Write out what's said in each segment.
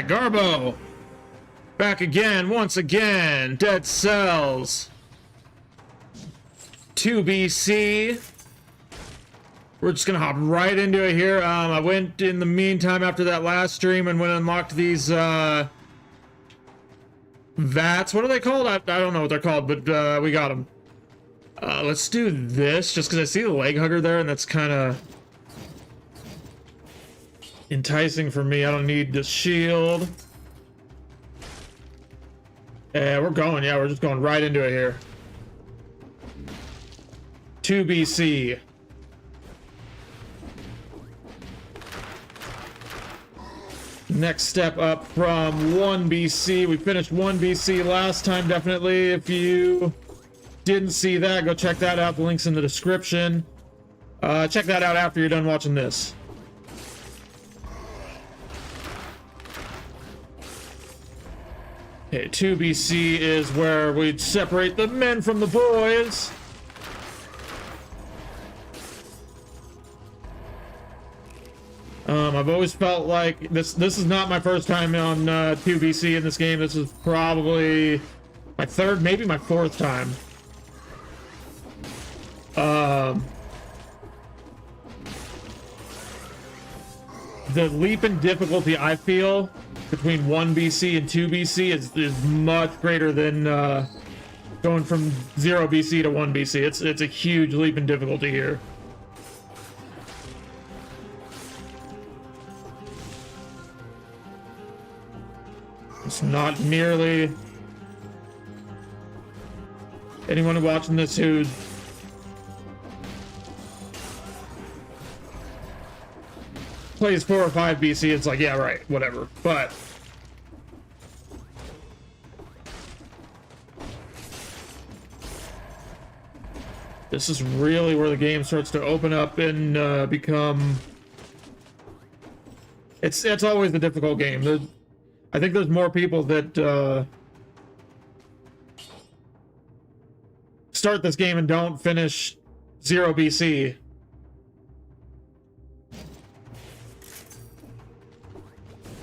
Alright, Garbo. Back again, once again. Dead Cells. 2 BC. We're just gonna hop right into it here. I went in the meantime after that last stream and went and unlocked these vats. What are they called? I don't know what they're called, but we got them. Let's do this just because I see the leg hugger there, and that's kind of enticing for me. I don't need the shield. And we're going, yeah, we're just going right into it here. 2 BC. Next step up from 1 BC. We finished 1 BC last time, definitely. If you didn't see that, go check that out. The link's in the description. Check that out after you're done watching this. Okay, 2 BC is where we separate the men from the boys. I've always felt like this is not my first time on 2 BC in this game. This is probably my third, maybe my fourth time. The leap in difficulty I feel between 1 BC and 2 BC is much greater than going from 0 BC to 1 BC. It's a huge leap in difficulty here. It's not nearly anyone watching this who plays 4 or 5 BC. It's like, yeah, right, whatever. But this is really where the game starts to open up and become. It's always a difficult game. I think there's more people that start this game and don't finish 0 BC.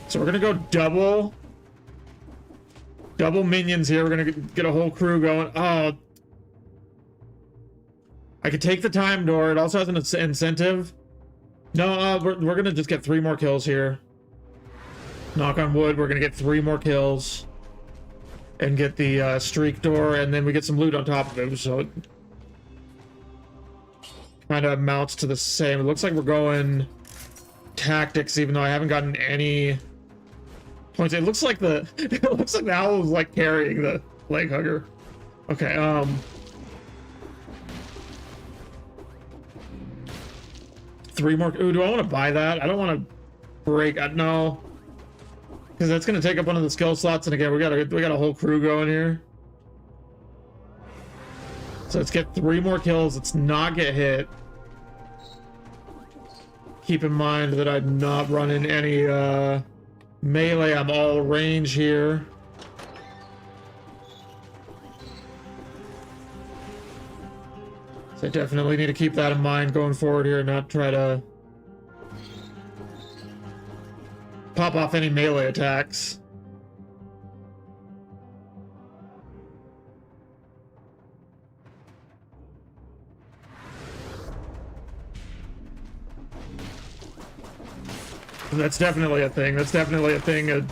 So we're gonna go double minions here. We're gonna get a whole crew going. Oh, I could take the time door. It also has an incentive. No, we're gonna just get 3 more kills here. Knock on wood, we're gonna get 3 more kills and get the streak door, and then we get some loot on top of it, so it kind of amounts to the same. It looks like we're going tactics, even though I haven't gotten any points. It looks like the owl is like carrying the leg hugger. Okay, 3 more. Ooh, do I want to buy that? I don't want to break. No. Because that's going to take up one of the skill slots, and again, we got a whole crew going here. So let's get 3 more kills. Let's not get hit. Keep in mind that I'm not running any melee. I'm all range here. So I definitely need to keep that in mind going forward here, and not try to pop off any melee attacks. That's definitely a thing. That's definitely a thing of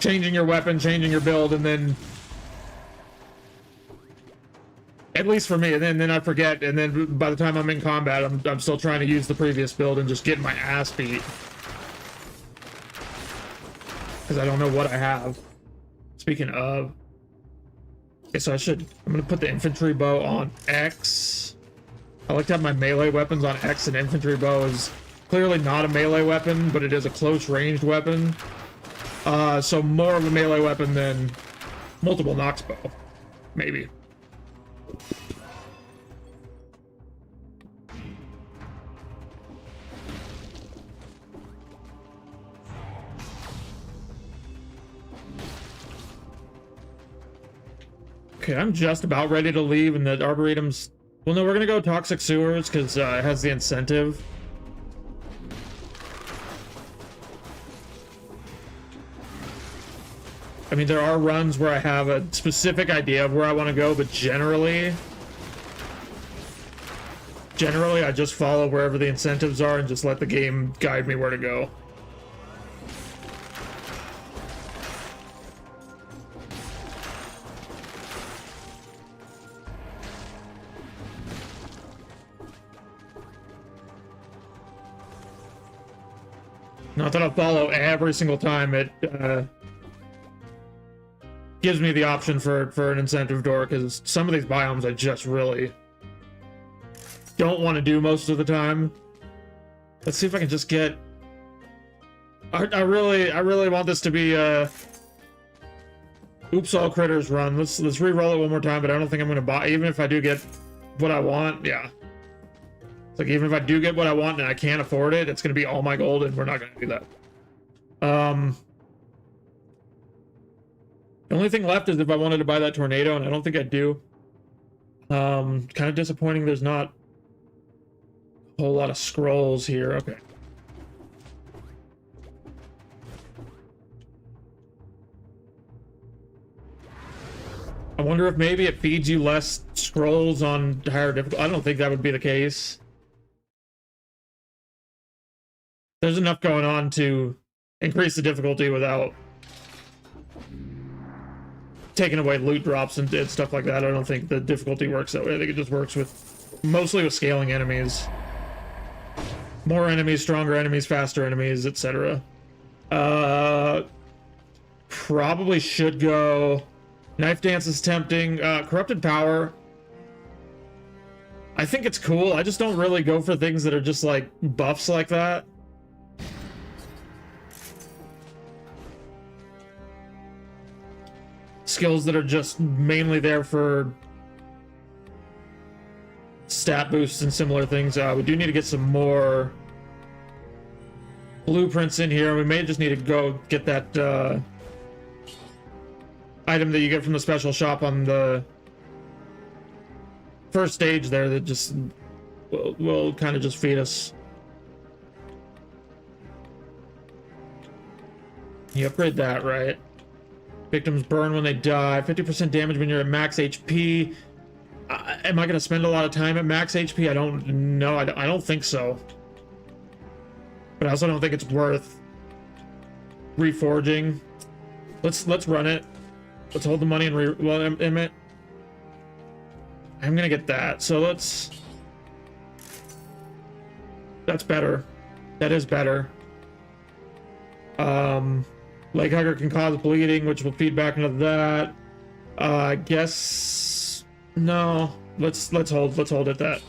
changing your weapon, changing your build, and then, at least for me, and then I forget, and then by the time I'm in combat, I'm still trying to use the previous build and just getting my ass beat. Because I don't know what I have. Speaking of. Okay, so I'm going to put the infantry bow on X. I like to have my melee weapons on X, and infantry bow is clearly not a melee weapon, but it is a close ranged weapon. So more of a melee weapon than multiple Nox bow. Maybe. Okay, I'm just about ready to leave, and the Arboretum's... Well, no, we're gonna go Toxic Sewers, because it has the incentive. mean, there are runs where I have a specific idea of where I want to go, but generally I just follow wherever the incentives are and just let the game guide me where to go. Not that I'll follow every single time. It gives me the option for an incentive door, because some of these biomes I just really don't want to do most of the time. Let's see if I can just get... I really want this to be a oops all critters run. Let's re-roll it one more time, but I don't think I'm gonna buy, even if I do get what I want. Yeah, it's like, even if I do get what I want and I can't afford it, it's gonna be all my gold, and we're not gonna do that. The only thing left is if I wanted to buy that tornado, and I don't think I do. Kind of disappointing there's not a whole lot of scrolls here. Okay. I wonder if maybe it feeds you less scrolls on higher difficulty. I don't think that would be the case. There's enough going on to increase the difficulty without taking away loot drops and stuff like that. I don't think the difficulty works that way. I think it just works with mostly with scaling enemies. More enemies, stronger enemies, faster enemies, etc. Probably should go... Knife Dance is tempting. Corrupted Power. I think it's cool. I just don't really go for things that are just like buffs like that. Skills that are just mainly there for stat boosts and similar things. We do need to get some more blueprints in here. We may just need to go get that item that you get from the special shop on the first stage there that just will kind of just feed us. You upgrade that, right? Victims burn when they die. 50% damage when you're at max HP. Am I going to spend a lot of time at max HP? I don't know. I don't think so. But I also don't think it's worth reforging. Let's run it. Let's hold the money and I'm gonna get that. So let's... That's better. That is better. Leg Hugger can cause bleeding, which will feed back into that. I guess... No. Let's hold at that.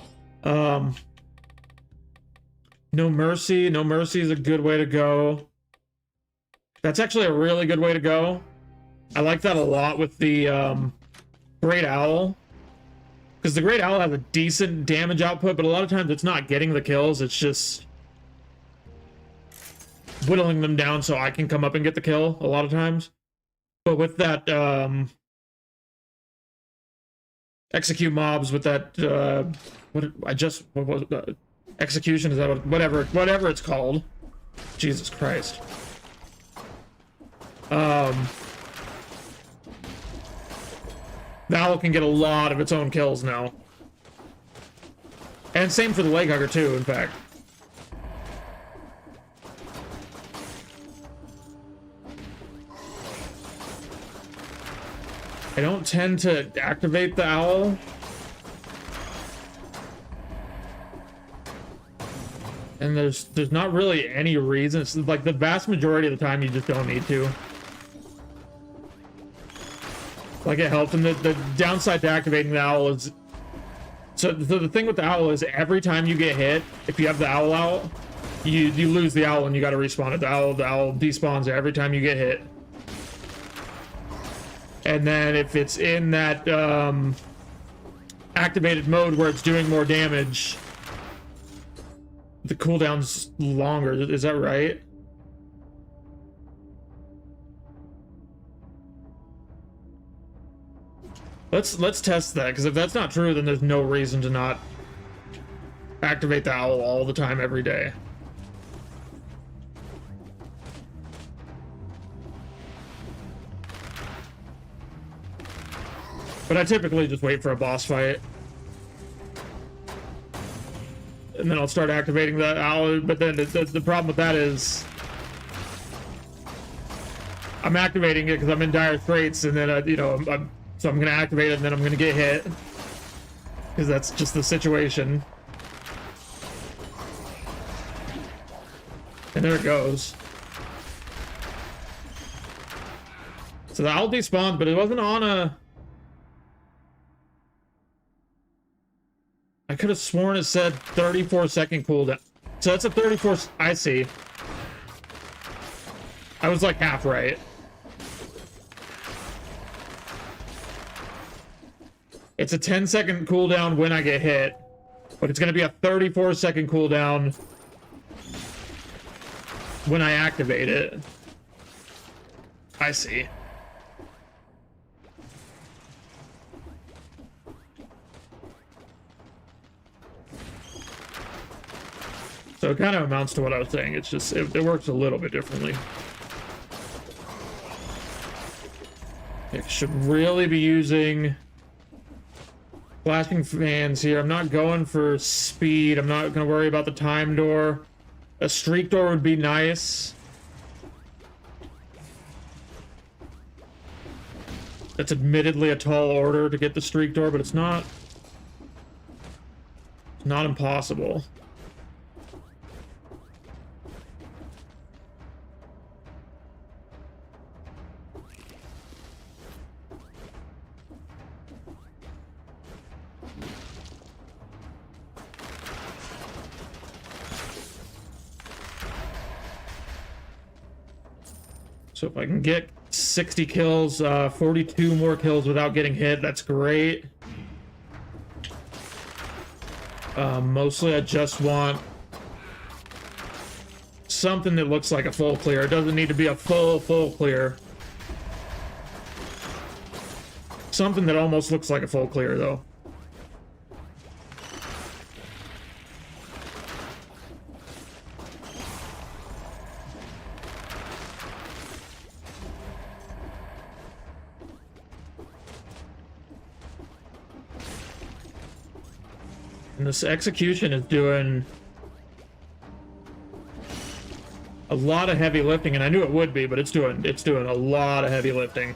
No Mercy. No Mercy is a good way to go. That's actually a really good way to go. I like that a lot with the Great Owl, because the Great Owl has a decent damage output, but a lot of times it's not getting the kills, it's just whittling them down so I can come up and get the kill a lot of times. But with that execute mobs with that what was it? Execution, is that whatever it's called? Jesus Christ. The Owl can get a lot of its own kills now. And same for the Leg Hugger too, in fact. I don't tend to activate the Owl. And there's not really any reason. It's like the vast majority of the time you just don't need to. Like, it helps, and the downside to activating the Owl is... So the thing with the Owl is every time you get hit, if you have the Owl out, you lose the Owl and you gotta respawn it. The Owl despawns every time you get hit. And then if it's in that activated mode where it's doing more damage, the cooldown's longer. Is that right? Let's test that, because if that's not true, then there's no reason to not activate the Owl all the time, every day. But I typically just wait for a boss fight. And then I'll start activating that owl. But then the problem with that is I'm activating it because I'm in dire straits, and then so I'm gonna activate it, and then I'm gonna get hit because that's just the situation. And there it goes. So the owl despawned, but it wasn't on a. I could have sworn it said 34-second cooldown. So that's a 34. I see. I was like half right. It's a 10-second cooldown when I get hit, but it's going to be a 34-second cooldown when I activate it. I see. So it kind of amounts to what I was saying. It's just, it works a little bit differently. I should really be using flashing fans here. I'm not going for speed. I'm not going to worry about the time door. A streak door would be nice. That's admittedly a tall order to get the streak door, but it's not impossible. So if I can get 60 kills, 42 more kills without getting hit, that's great. Mostly I just want something that looks like a full clear. It doesn't need to be a full clear. Something that almost looks like a full clear, though. And this execution is doing a lot of heavy lifting, and I knew it would be, but it's doing a lot of heavy lifting.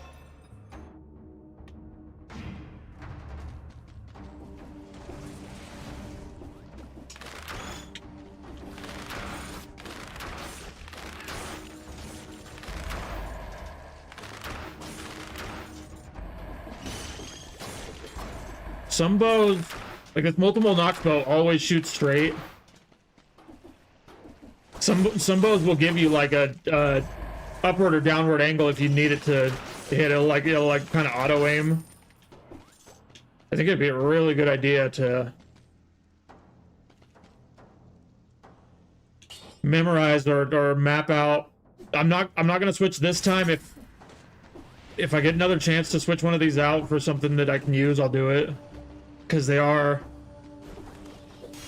Some bows, like this multiple knock bow, always shoots straight. Some bows will give you like a upward or downward angle if you need it to hit. It'll like kind of auto aim. I think it'd be a really good idea to memorize or map out. I'm not gonna switch this time. If I get another chance to switch one of these out for something that I can use, I'll do it. Because they are,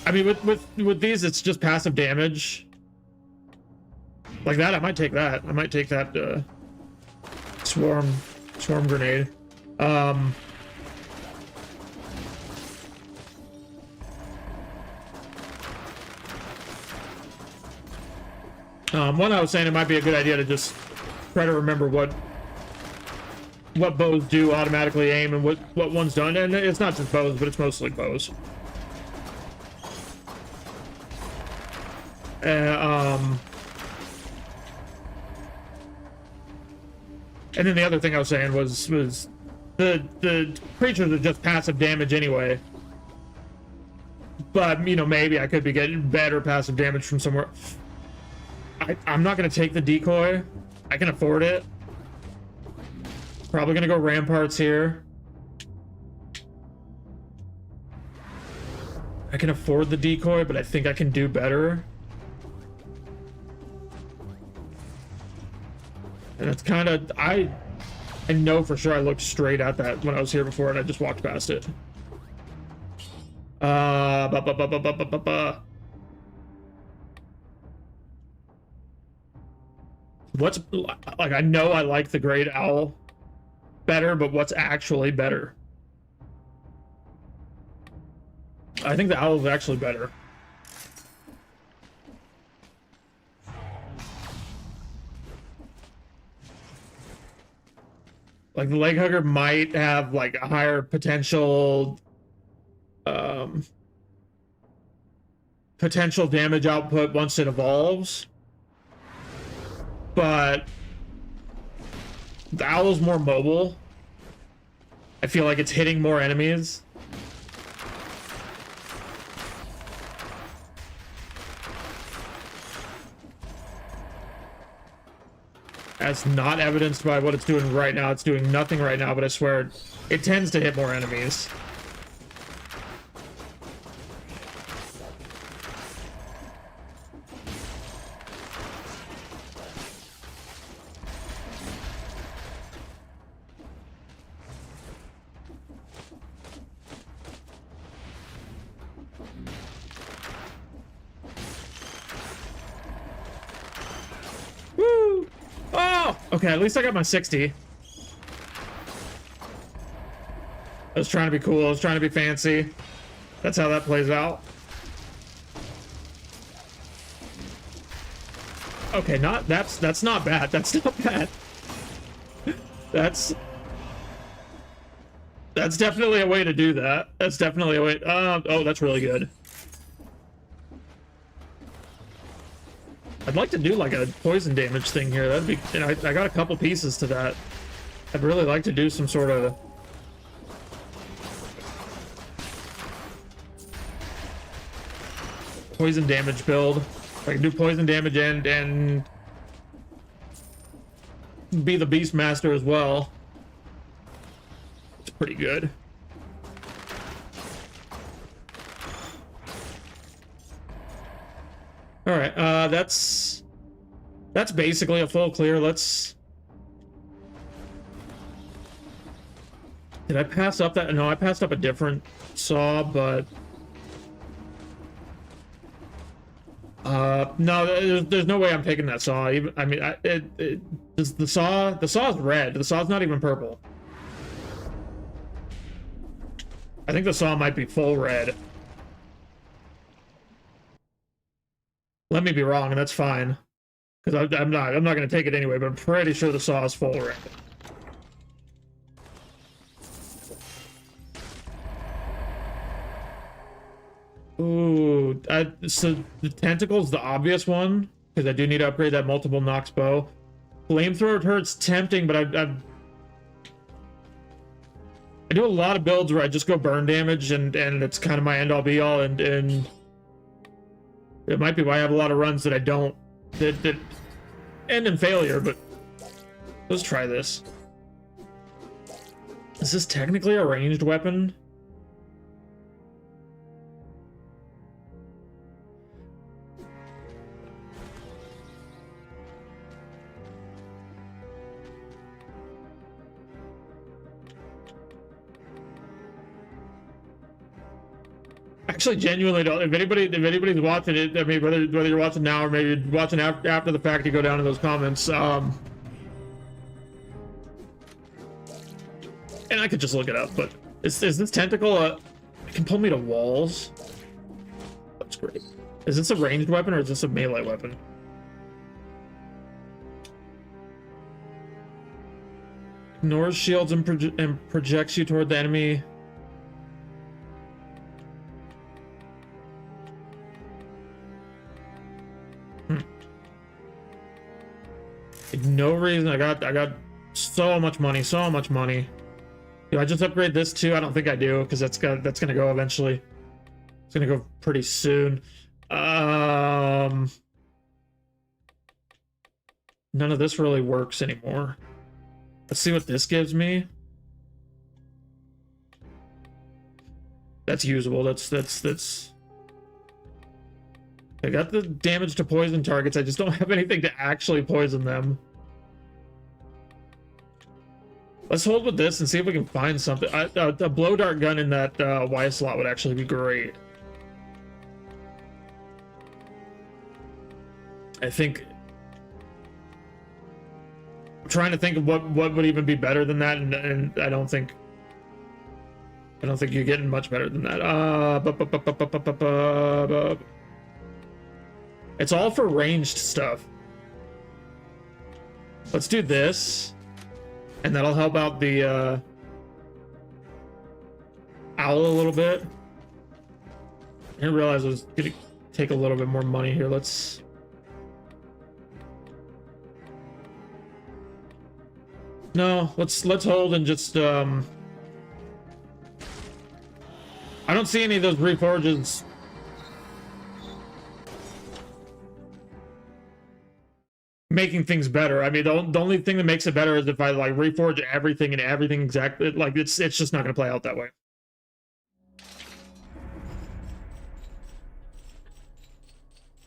I mean, with these, it's just passive damage. Like that, I might take that. I might take that swarm grenade. One, I was saying it might be a good idea to just try to remember what bows do automatically aim and what ones don't. And it's not just bows, but it's mostly bows. And then the other thing I was saying was the creatures are just passive damage anyway. But, you know, maybe I could be getting better passive damage from somewhere. I'm not going to take the decoy. I can afford it. Probably gonna go ramparts here. I can afford the decoy, but I think I can do better. And it's kind of, I know for sure I looked straight at that when I was here before, and I just walked past it. What's, like, I know I like the Great Owl better, but what's actually better? I think the owl is actually better. Like the leg hugger might have like a higher potential potential damage output once it evolves, but the owl's more mobile. I feel like it's hitting more enemies. As not evidenced by what it's doing right now. It's doing nothing right now, but I swear it tends to hit more enemies. Woo! Oh! Okay, at least I got my 60. I was trying to be cool. I was trying to be fancy. That's how that plays out. Okay, that's not bad. That's not bad. That's definitely a way to do that. That's definitely a way. Oh, that's really good. I'd like to do like a poison damage thing here. That'd be. You know, I got a couple pieces to that. I'd really like to do some sort of poison damage build. I can do poison damage and be the beast master as well. It's pretty good. All right, that's basically a full clear. Let's. Did I pass up that? No, I passed up a different saw, but no, there's no way I'm taking that saw. Even I mean, the saw's red. The saw's not even purple. I think the saw might be full red. Let me be wrong, and that's fine, because I'm not going to take it anyway. But I'm pretty sure the saw is full red. Ooh, so the tentacle's the obvious one, because I do need to upgrade that multiple Nox bow. Flamethrower turret's tempting, but I do a lot of builds where I just go burn damage, and it's kind of my end all be all, and it might be why I have a lot of runs that I don't that end in failure. But let's try this. Is this technically a ranged weapon? Actually, genuinely don't. If anybody's watching it, I mean, whether you're watching now or maybe watching after the fact, you go down in those comments. And I could just look it up, but is this tentacle it can pull me to walls? That's great. Is this a ranged weapon or is this a melee weapon? Ignores shields and projects you toward the enemy. No reason. I got so much money, so much money. Do I just upgrade this too? I don't think I do, because that's gonna go eventually. It's gonna go pretty soon. None of this really works anymore. Let's see what this gives me. That's usable. That's. I got the damage to poison targets. I just don't have anything to actually poison them. Let's hold with this and see if we can find something. A blow dart gun in that Y slot would actually be great. I think. I'm trying to think of what would even be better than that, and I don't think. I don't think you're getting much better than that. It's all for ranged stuff. Let's do this, and that'll help out the owl a little bit. I didn't realize I was gonna take a little bit more money here. Let's... No, let's hold and just I don't see any of those reforges. Making things better. I mean, the only thing that makes it better is if I like reforge everything and everything exactly. Like it's just not gonna play out that way.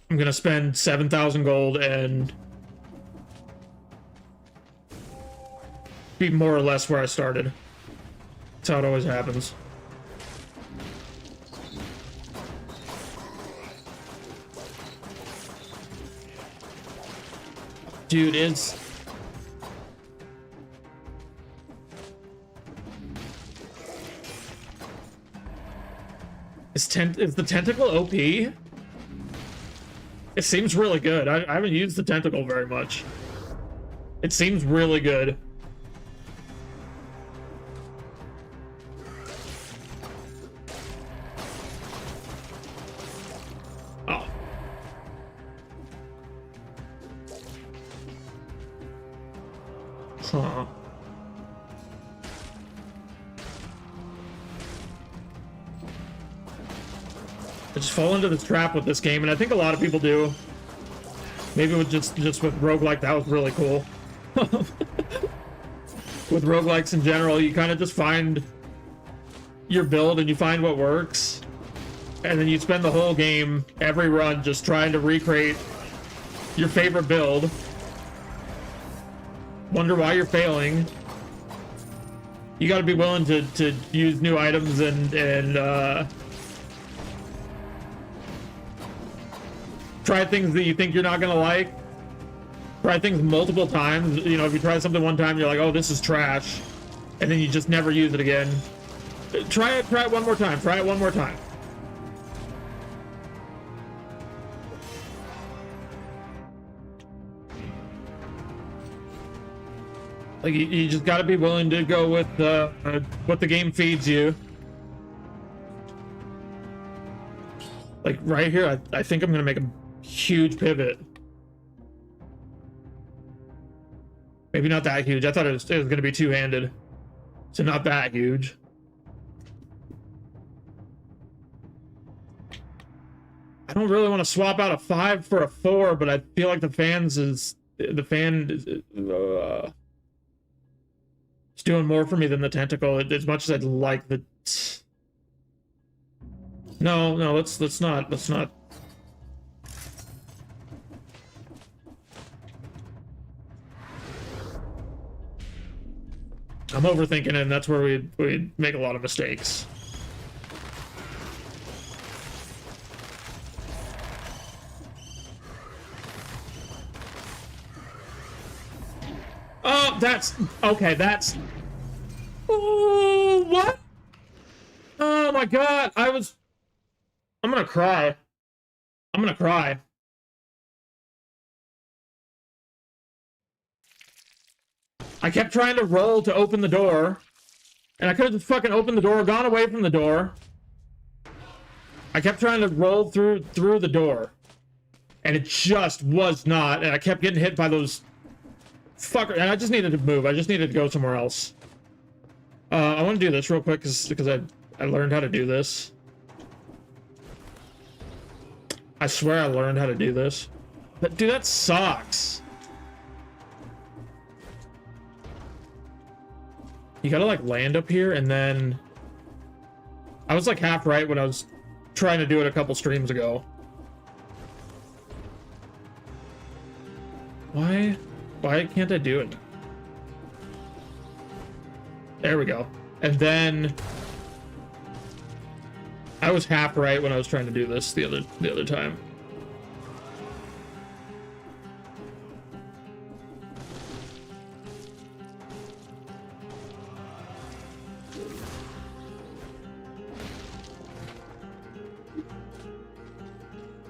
I'm gonna spend 7,000 gold and be more or less where I started. That's how it always happens. Dude, is the tentacle OP? It seems really good. I haven't used the tentacle very much. It seems really good. Oh. Huh. I just fall into this trap with this game, and I think a lot of people do. Maybe with just with roguelike, that was really cool. With roguelikes in general, you kind of just find your build and you find what works, and then you spend the whole game, every run, just trying to recreate your favorite build. Wonder why you're failing. You got to be willing to use new items and try things that you think you're not gonna like. Try things multiple times. You know, if you try something one time, you're like, oh, this is trash, and then you just never use it again. Try it one more time. Try it one more time. Like, you just got to be willing to go with what the game feeds you. Like, right here, I think I'm going to make a huge pivot. Maybe not that huge. I thought it was going to be two-handed. So not that huge. I don't really want to swap out a 5 for a 4, but I feel like the fan is it's doing more for me than the tentacle, as much as I'd like the... No, let's not. I'm overthinking it, and that's where we make a lot of mistakes. Oh, that's... Okay, that's... Oh, what? Oh my god, I'm gonna cry. I'm gonna cry. I kept trying to roll to open the door, and I could have just fucking opened the door, gone away from the door. I kept trying to roll through the door, and it just was not, and I kept getting hit by those fuckers, and I just needed to move. I just needed to go somewhere else. I want to do this real quick, because I learned how to do this. I swear I learned how to do this. But, dude, that sucks. You gotta, like, land up here, and then... I was, like, half right when I was trying to do it a couple streams ago. Why can't I do it? There we go. And then... I was half right when I was trying to do this the other time.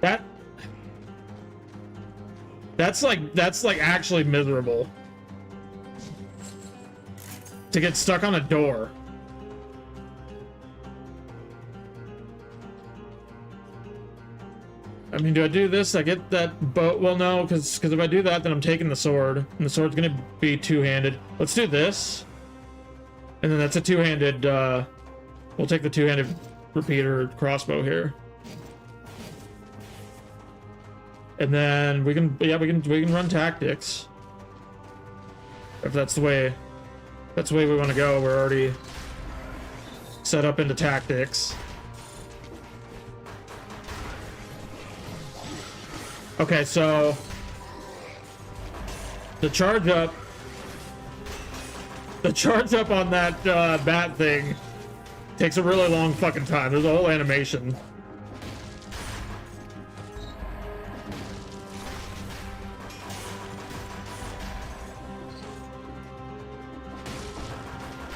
That that's like actually miserable. To get stuck on a door. I mean, do I do this? I get that boat. Well, no, because if I do that, then I'm taking the sword, and the sword's gonna be two-handed. Let's do this, and then that's a two-handed. We'll take the two-handed repeater crossbow here, and then we can run tactics if that's the way we want to go. We're already set up into tactics. Okay, so the charge up on that bat thing takes a really long fucking time. There's a whole animation.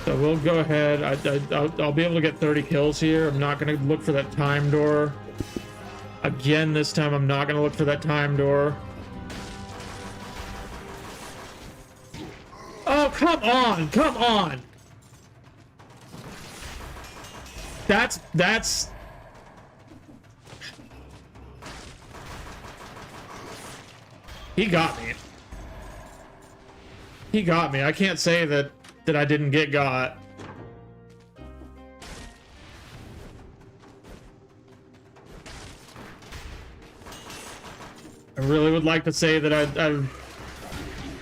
So we'll go ahead. I'll be able to get 30 kills here. I'm not going to look for that time door. Again, this time I'm not going to look for that time door. Oh, come on! Come on! That's... He got me. He got me. I can't say that I didn't get got. I really would like to say that I've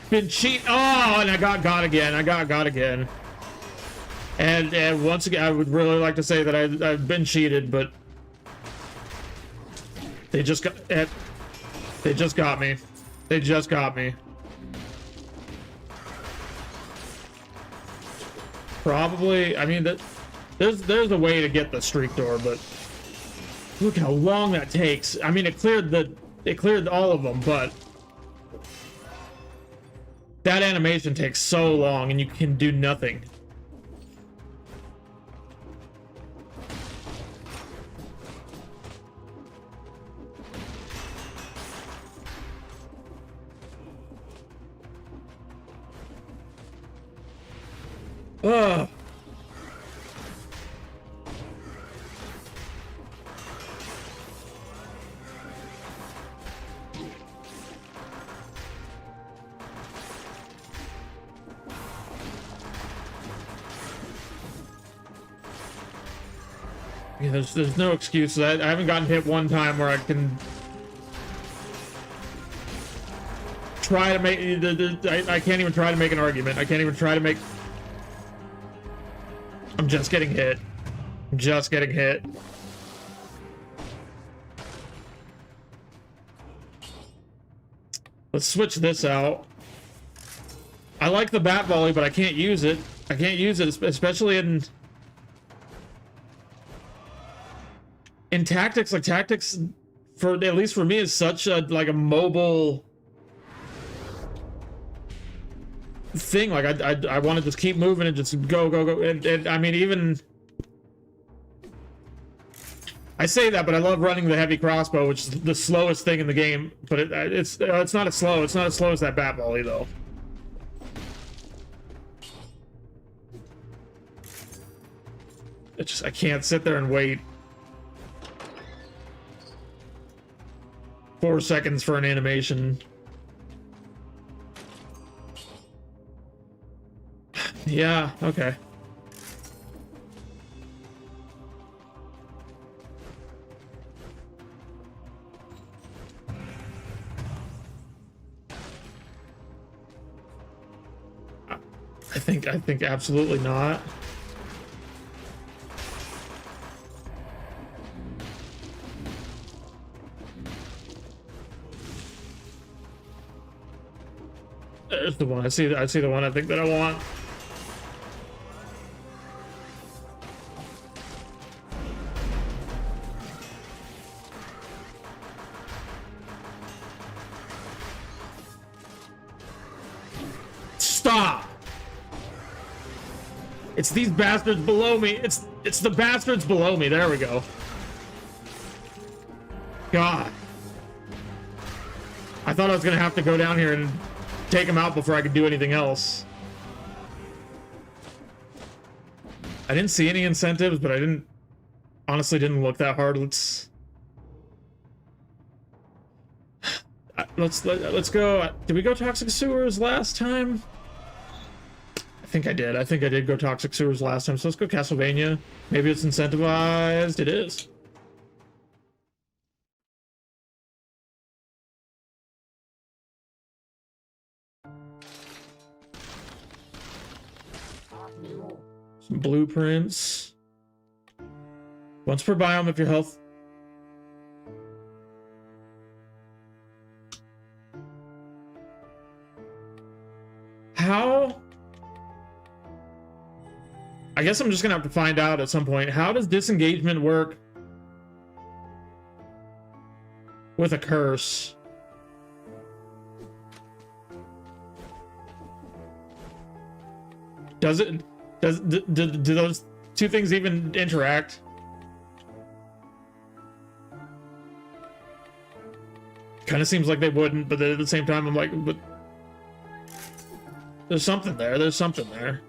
been cheat. Oh, and I got again. I got again. And once again, I would really like to say that I've been cheated, but they just got me. They just got me. Probably. I mean, there's a way to get the streak door, but look how long that takes. I mean, it cleared all of them, but that animation takes so long and you can do nothing. Ugh. Yeah, there's no excuses. I haven't gotten hit one time where I can try to make. I can't even try to make an argument. I can't even try to make. I'm just getting hit. I'm just getting hit. Let's switch this out. I like the bat volley, but I can't use it. I can't use it, especially in tactics. Like tactics, for at least for me, is such a a mobile thing. Like I want to just keep moving and just go. And I mean, even I say that, but I love running the heavy crossbow, which is the slowest thing in the game. But it's not as slow. It's not as slow as that bat volley though. It's just I can't sit there and wait 4 seconds for an animation. Yeah, okay. I think absolutely not. There's the one. I see the one I think that I want. Stop! It's these bastards below me. It's the bastards below me. There we go. God. I thought I was gonna have to go down here and take him out before I could do anything else. I didn't see any incentives, but I honestly didn't look that hard. Let's go. Did we go toxic sewers last time? I think I did. I think I did go toxic sewers last time. So let's go Castlevania. Maybe it's incentivized. It is. Some blueprints. Once per biome if your health. How? I guess I'm just gonna have to find out at some point. How does disengagement work with a curse? Do those two things even interact? Kind of seems like they wouldn't, but then at the same time I'm like, but there's something there. There's something there.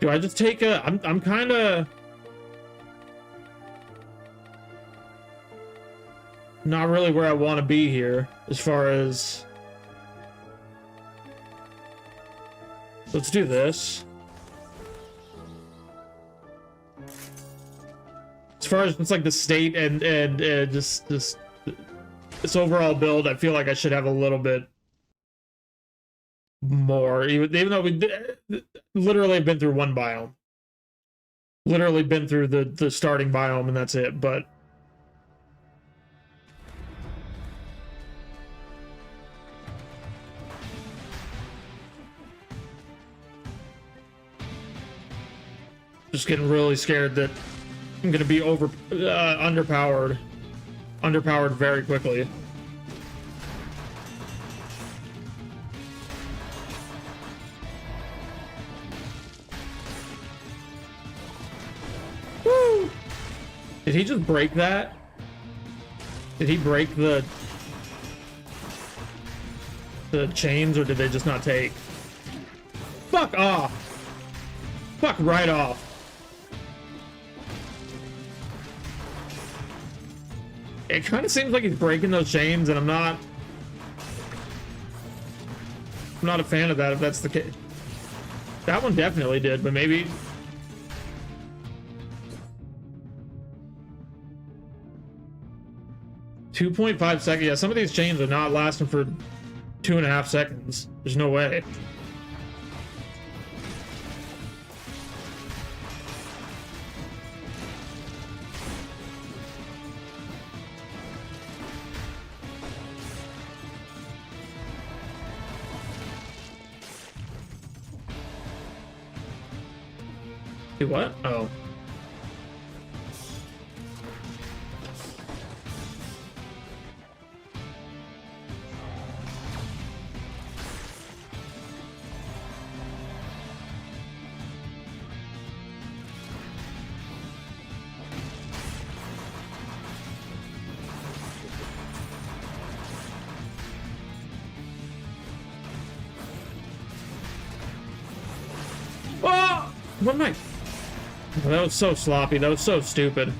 Do I just take a... I'm kind of... not really where I want to be here, as far as... Let's do this. As far as it's like the state and just this overall build, I feel like I should have a little bit more, even though we literally have been through one biome. Literally been through the starting biome and that's it, but just getting really scared that I'm gonna be underpowered very quickly. Woo! Did he just break that? Did he break the chains, or did they just not take? Fuck off! Fuck right off! It kind of seems like he's breaking those chains, and I'm not a fan of that, if that's the case. That one definitely did, but maybe... .5 seconds. Yeah, some of these chains are not lasting for 2.5 seconds. There's no way. Do what? Oh. Oh! One night. That was so sloppy. That was so stupid.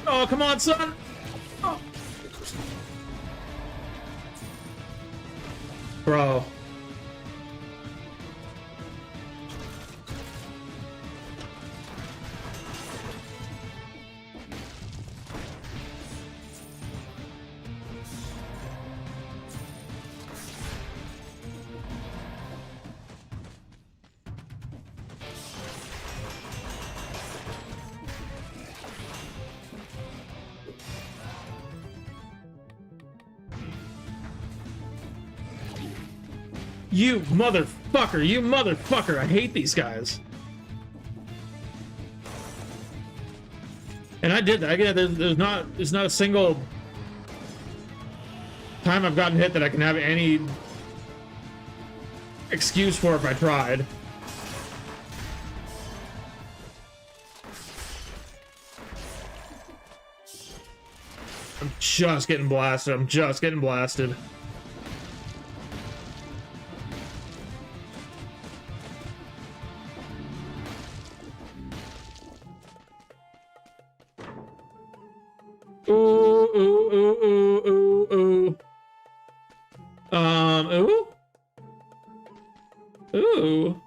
Oh, come on, son! Oh. Bro. You motherfucker! You motherfucker! I hate these guys. And I did that. Again, there's not a single time I've gotten hit that I can have any excuse for if I tried. I'm just getting blasted. I'm just getting blasted. Ooh, ooh, ooh, ooh, ooh, ooh. Ooh? Ooh.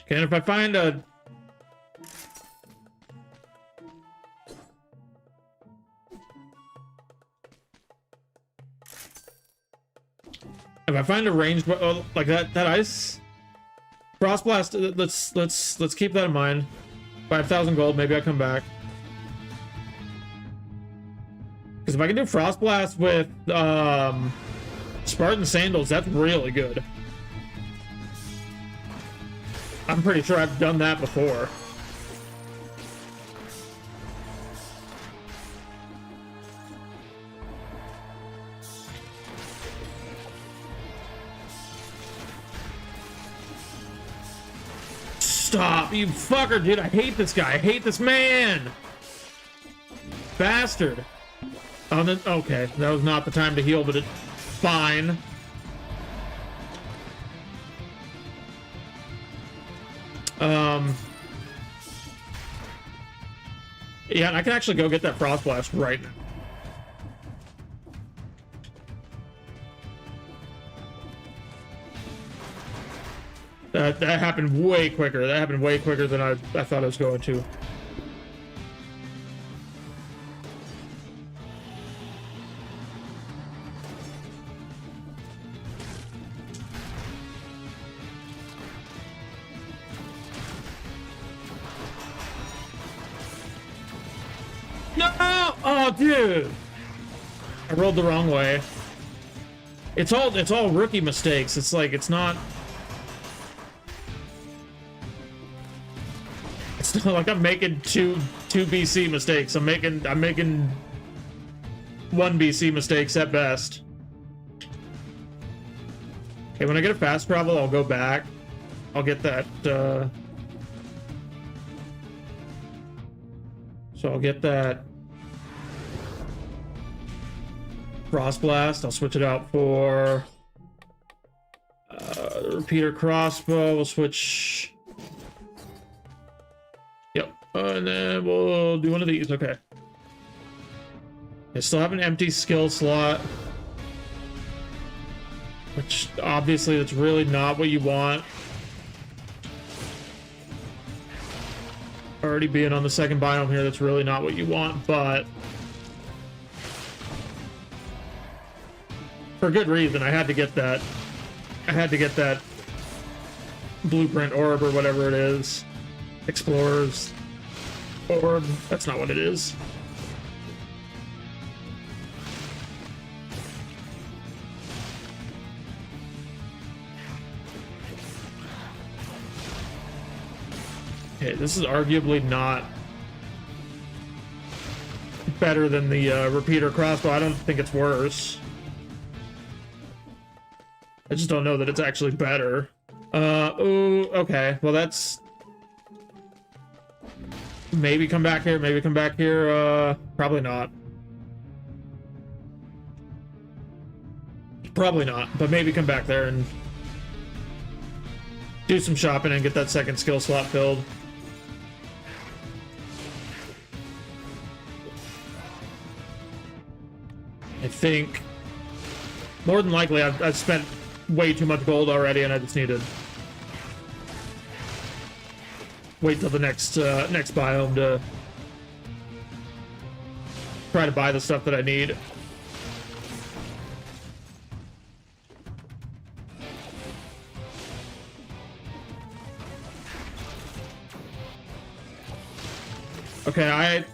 Okay, and if I find a... If I find a ranged, like that ice frost blast, let's keep that in mind. 5,000 gold, maybe I come back. Because if I can do frost blast with Spartan sandals, that's really good. I'm pretty sure I've done that before. Stop, you fucker, dude. I hate this guy. I hate this man. Bastard. Okay, that was not the time to heal, but it's fine. Yeah, and I can actually go get that frost blast right now. That happened way quicker. That happened way quicker than I thought it was going to. No! Oh, dude! I rolled the wrong way. It's all rookie mistakes. It's like, it's not like I'm making two BC mistakes. I'm making one BC mistakes at best. Okay, when I get a fast travel, I'll go back. I'll get that, so I'll get that Frost Blast. I'll switch it out for repeater crossbow. We'll switch. Yep, and then we'll do one of these. Okay. I still have an empty skill slot, which obviously that's really not what you want. Already being on the second biome here, that's really not what you want, but for good reason. I had to get that. I had to get that blueprint orb or whatever it is. Explorer's orb. That's not what it is. Okay, this is arguably not better than the repeater crossbow. I don't think it's worse. I just don't know that it's actually better. Oh, okay. Well, that's... Maybe come back here, maybe come back here. Probably not. Probably not, but maybe come back there and do some shopping and get that second skill slot filled. I think more than likely I've spent way too much gold already, and I just need to wait till the next next biome to try to buy the stuff that I need. Okay,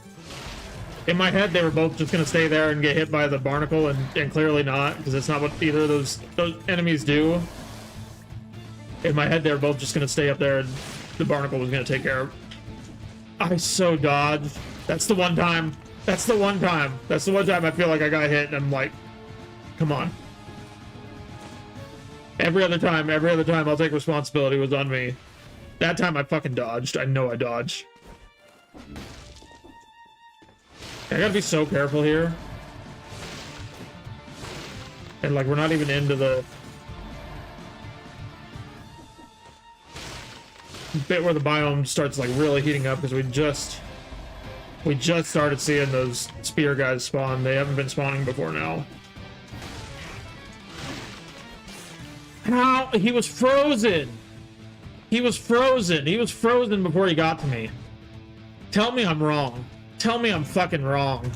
in my head, they were both just gonna stay there and get hit by the barnacle, and clearly not, because it's not what either of those enemies do. In my head, they were both just gonna stay up there, and the barnacle was gonna take care of. I so dodged. That's the one time. That's the one time. That's the one time I feel like I got hit, and I'm like, come on. Every other time, I'll take responsibility was on me. That time I fucking dodged. I know I dodged. I gotta be so careful here. And like, we're not even into the bit where the biome starts like really heating up, because we just started seeing those spear guys spawn. They haven't been spawning before now. How? He was frozen. He was frozen. He was frozen before he got to me. Tell me I'm wrong. Tell me I'm fucking wrong.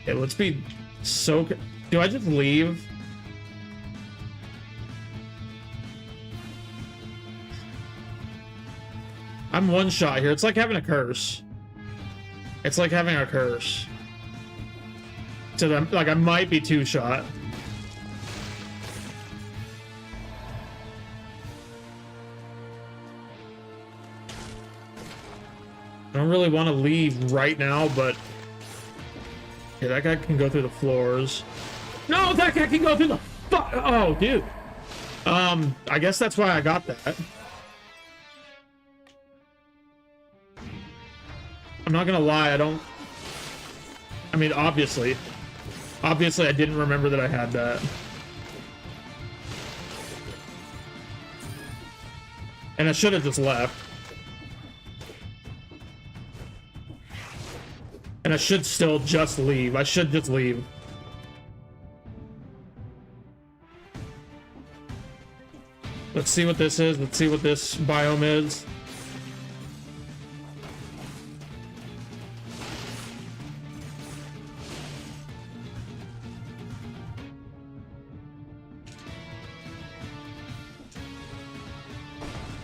Okay, let's be so... Do I just leave? I'm one shot here. It's like having a curse. It's like having a curse. So that, like, I might be two shot. I don't really want to leave right now, but... Yeah, that guy can go through the floors. No, that guy can go through the... Oh, dude. I guess that's why I got that. I'm not gonna lie, I mean, obviously I didn't remember that I had that. And I should have just left. And I should still just leave. I should just leave. Let's see what this is. Let's see what this biome is.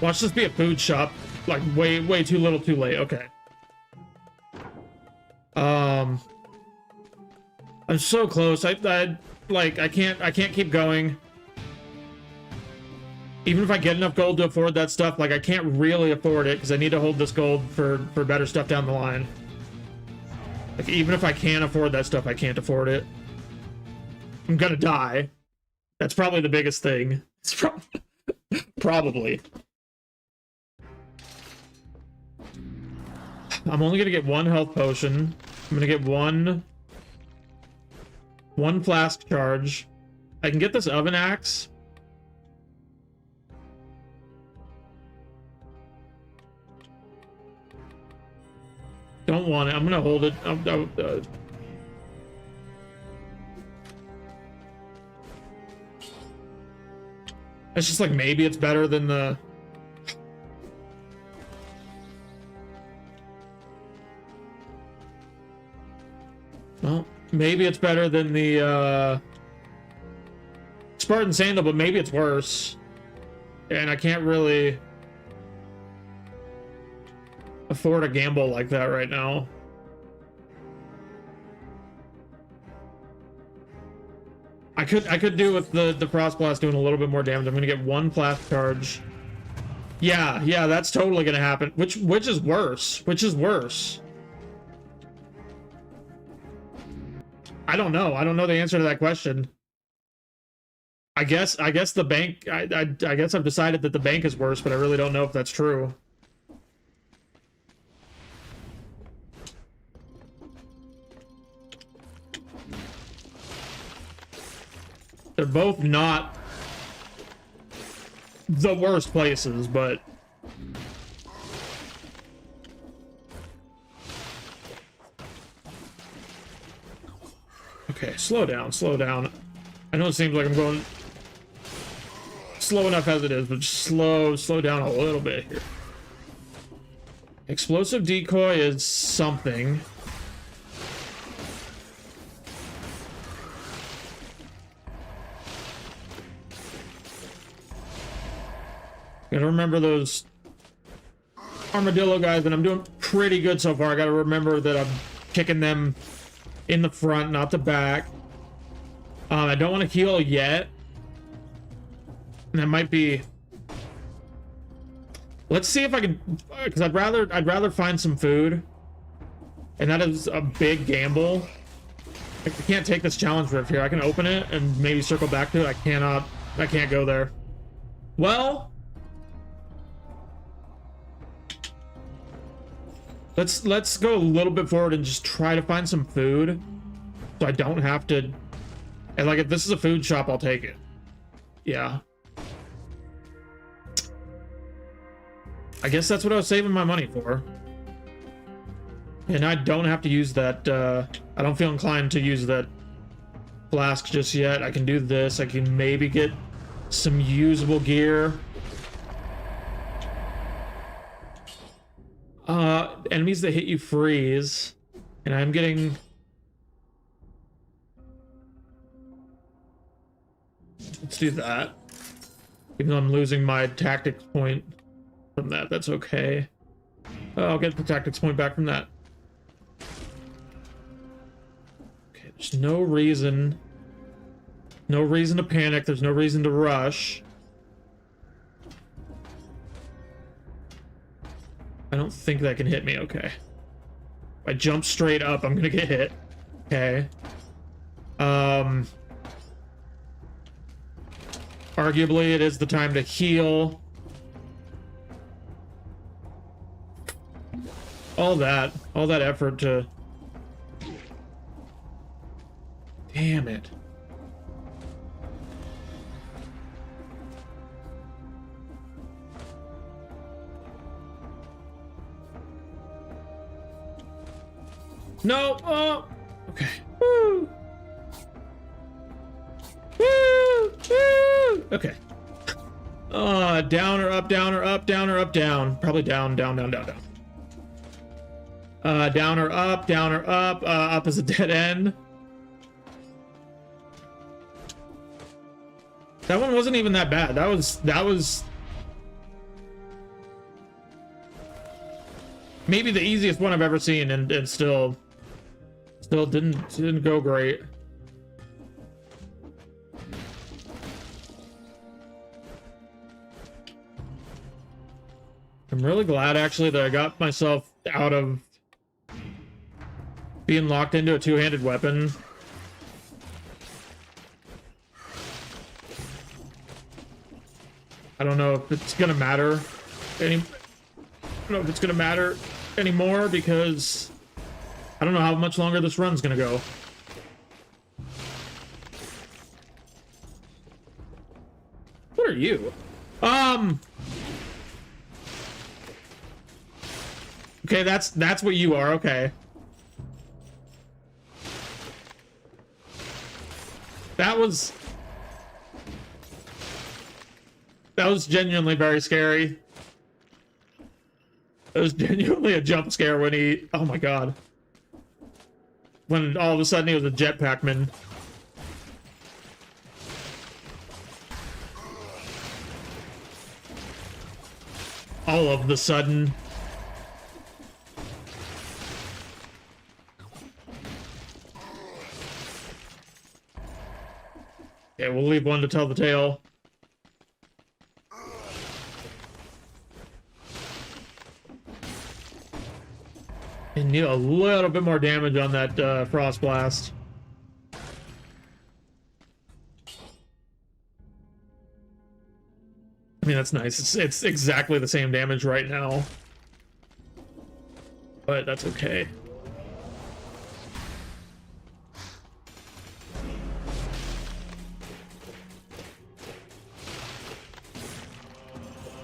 Watch this be a food shop. Like, way too little too late. Okay. I'm so close. I can't keep going. Even if I get enough gold to afford that stuff, like, I can't really afford it because I need to hold this gold for better stuff down the line. Like, even if I can afford that stuff, I can't afford it. I'm gonna die. That's probably the biggest thing. It's probably. I'm only gonna get one health potion. I'm gonna get one flask charge. I can get this oven axe. Don't want it. I'm gonna hold it. It's just like, maybe it's better than the... Well, maybe it's better than the Spartan Sandal, but maybe it's worse. And I can't really afford a gamble like that right now. I could do with the Frost Blast doing a little bit more damage. I'm gonna get one flash charge. Yeah, that's totally gonna happen. Which is worse? Which is worse? I don't know. I don't know the answer to that question. I guess the bank. I guess I've decided that the bank is worse, but I really don't know if that's true. They're both not the worst places, but... Okay, slow down, slow down. I know it seems like I'm going slow enough as it is, but just slow down a little bit here. Explosive decoy is something. Gotta remember those armadillo guys, and I'm doing pretty good so far. I gotta remember that I'm kicking them in the front, not the back. I don't want to heal yet. And that might be... Let's see if I can... Because I'd rather find some food. And that is a big gamble. I can't take this challenge rift here. I can open it and maybe circle back to it. I can't go there. Well... Let's go a little bit forward and just try to find some food. So I don't have to... And like, if this is a food shop, I'll take it. Yeah. I guess that's what I was saving my money for. And I don't have to use that, I don't feel inclined to use that flask just yet. I can do this. I can maybe get some usable gear. Enemies that hit you freeze. And I'm getting... Let's do that. Even though I'm losing my tactics point from that, that's okay. I'll get the tactics point back from that. Okay, there's no reason to panic. There's no reason to rush. I don't think that can hit me. Okay. If I jump straight up, I'm gonna get hit. Okay. Arguably, it is the time to heal. All that effort to... Damn it. No! Oh! Okay. Woo! Woo! Woo! Okay. Down or up, down or up, down or up, down. Probably down, down, down, down, down. Down or up, down or up. Up is a dead end. That one wasn't even that bad. That was maybe the easiest one I've ever seen, and still didn't go great. I'm really glad actually that I got myself out of being locked into a two-handed weapon. I don't know if it's gonna matter anymore because I don't know how much longer this run's gonna go. What are you? Okay, that's what you are. Okay. That was genuinely very scary. It was genuinely a jump scare when he... Oh my god. When all of a sudden he was a jetpackman. All of the sudden. Okay, we'll leave one to tell the tale. And need a little bit more damage on that frost blast. I mean, that's nice. It's exactly the same damage right now. But that's okay.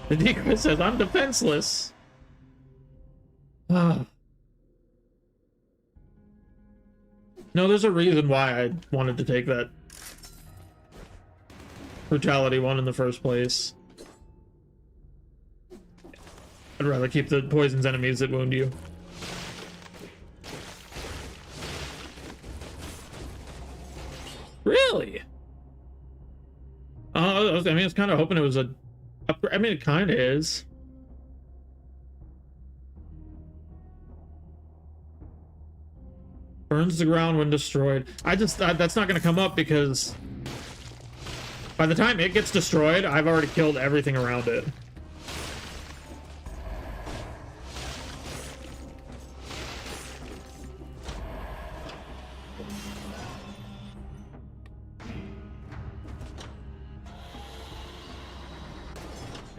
The decoy says, I'm defenseless. Ah. No, there's a reason why I wanted to take that brutality one in the first place. I'd rather keep the poison's enemies that wound you. Really? I mean, I was kind of hoping it was a I mean, it kind of is. Burns the ground when destroyed. That's not going to come up because by the time it gets destroyed, I've already killed everything around it.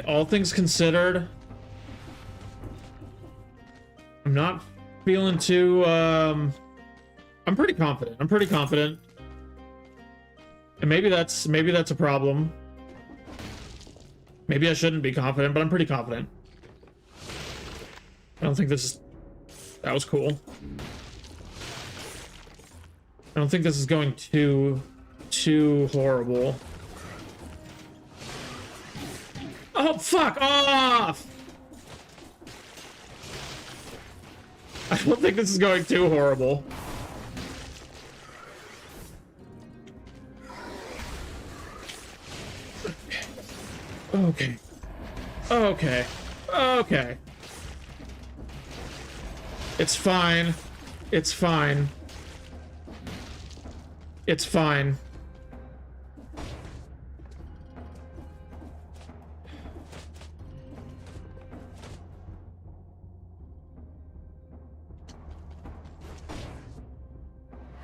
All things considered, I'm not feeling too, I'm pretty confident. I'm pretty confident. And maybe that's a problem. Maybe I shouldn't be confident, but I'm pretty confident. I don't think that was cool. I don't think this is going too horrible. Oh, fuck off! I don't think this is going too horrible. Okay. Okay. Okay. It's fine. It's fine. It's fine.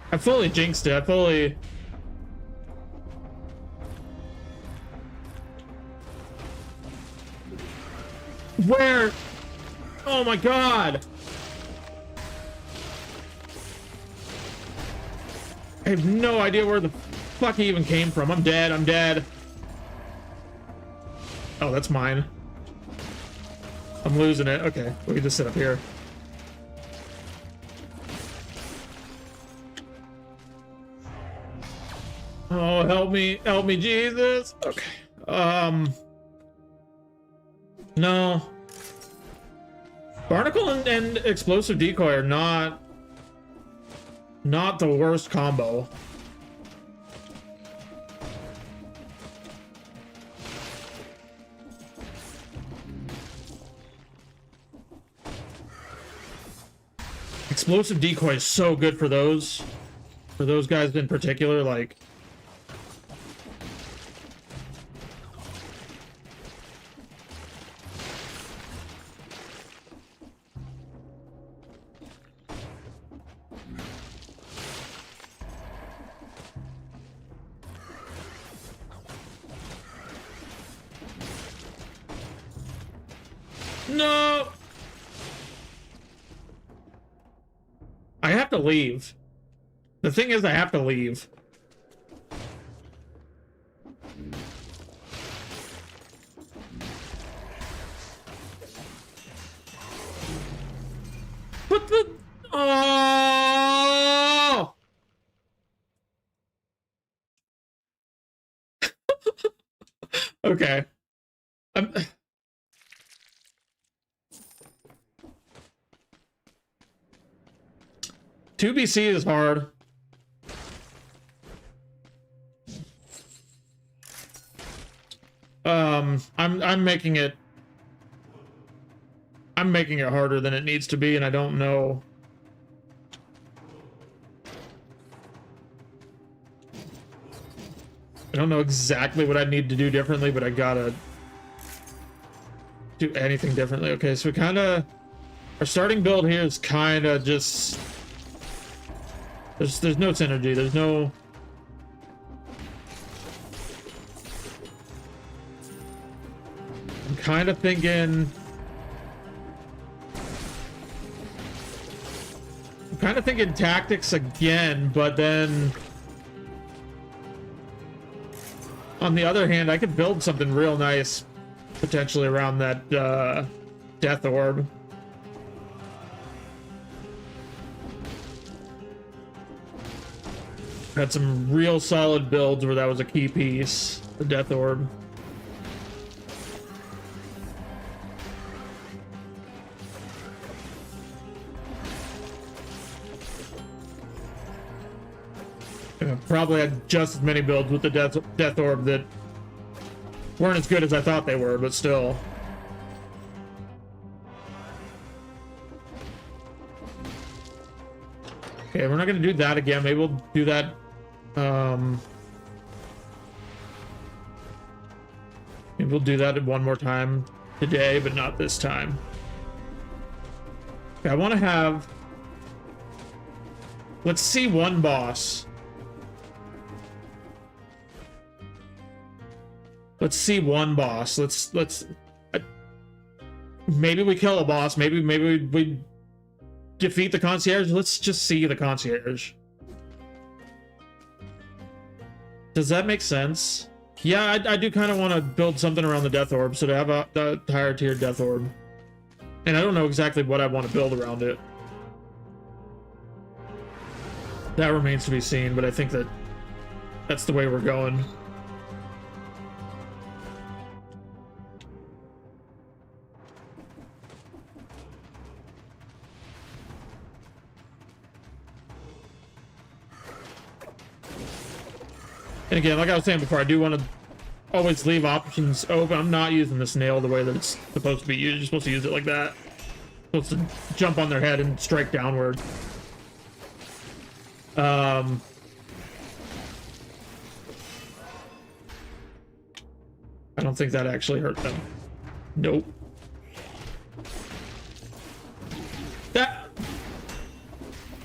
I fully jinxed it. I fully... Where? Oh my god! I have no idea where the fuck he even came from. I'm dead. I'm dead. Oh, that's mine. I'm losing it. Okay, we can just sit up here. Oh, help me, Jesus. Okay. No. Barnacle and explosive decoy are not the worst combo. Explosive decoy is so good for those guys in particular, like. No! I have to leave. The thing is, I have to leave. What the... Oh! Okay. 2BC is hard. I'm making it harder than it needs to be, and I don't know. I don't know exactly what I need to do differently, but I gotta do anything differently. Okay, so our starting build here is kind of just, there's no synergy, there's no, I'm kind of thinking tactics again, but then on the other hand, I could build something real nice potentially around that death orb. Had some real solid builds where that was a key piece, the death orb. Probably had just as many builds with the death orb that weren't as good as I thought they were, but still. Okay, we're not gonna do that again. Maybe we'll do that. Maybe we'll do that one more time today, but not this time. Okay, I want to have. Let's see one boss. Let's see one boss. Maybe we kill a boss. Maybe we defeat the concierge. Let's just see the concierge. Does that make sense? Yeah, I do kind of want to build something around the death orb, so to have a higher tier death orb. And I don't know exactly what I want to build around it. That remains to be seen, but I think that's the way we're going. And again, like I was saying before, I do want to always leave options open. I'm not using this nail the way that it's supposed to be used. You're supposed to use it like that. You're supposed to jump on their head and strike downward. I don't think that actually hurt them. Nope. That...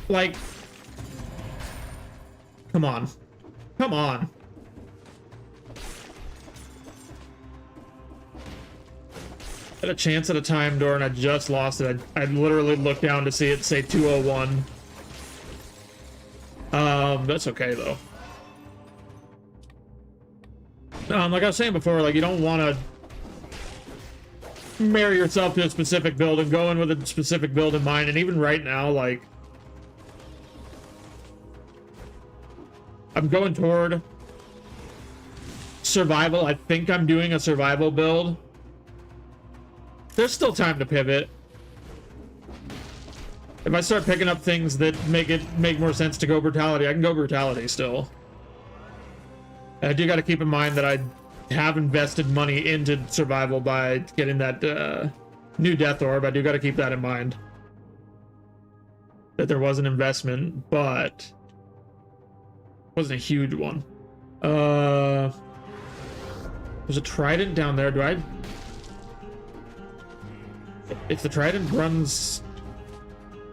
Like... Come on. Come on. Had a chance at a time door and I just lost it. I literally looked down to see it say 201. That's okay though. Like I was saying before, like you don't want to marry yourself to a specific build and go in with a specific build in mind. And even right now, like I'm going toward survival. I think I'm doing a survival build. There's still time to pivot. If I start picking up things that make more sense to go brutality, I can go brutality still. And I do got to keep in mind that I have invested money into survival by getting that new death orb. I do got to keep that in mind. That there was an investment, but it wasn't a huge one. There's a trident down there. Do I? If the trident runs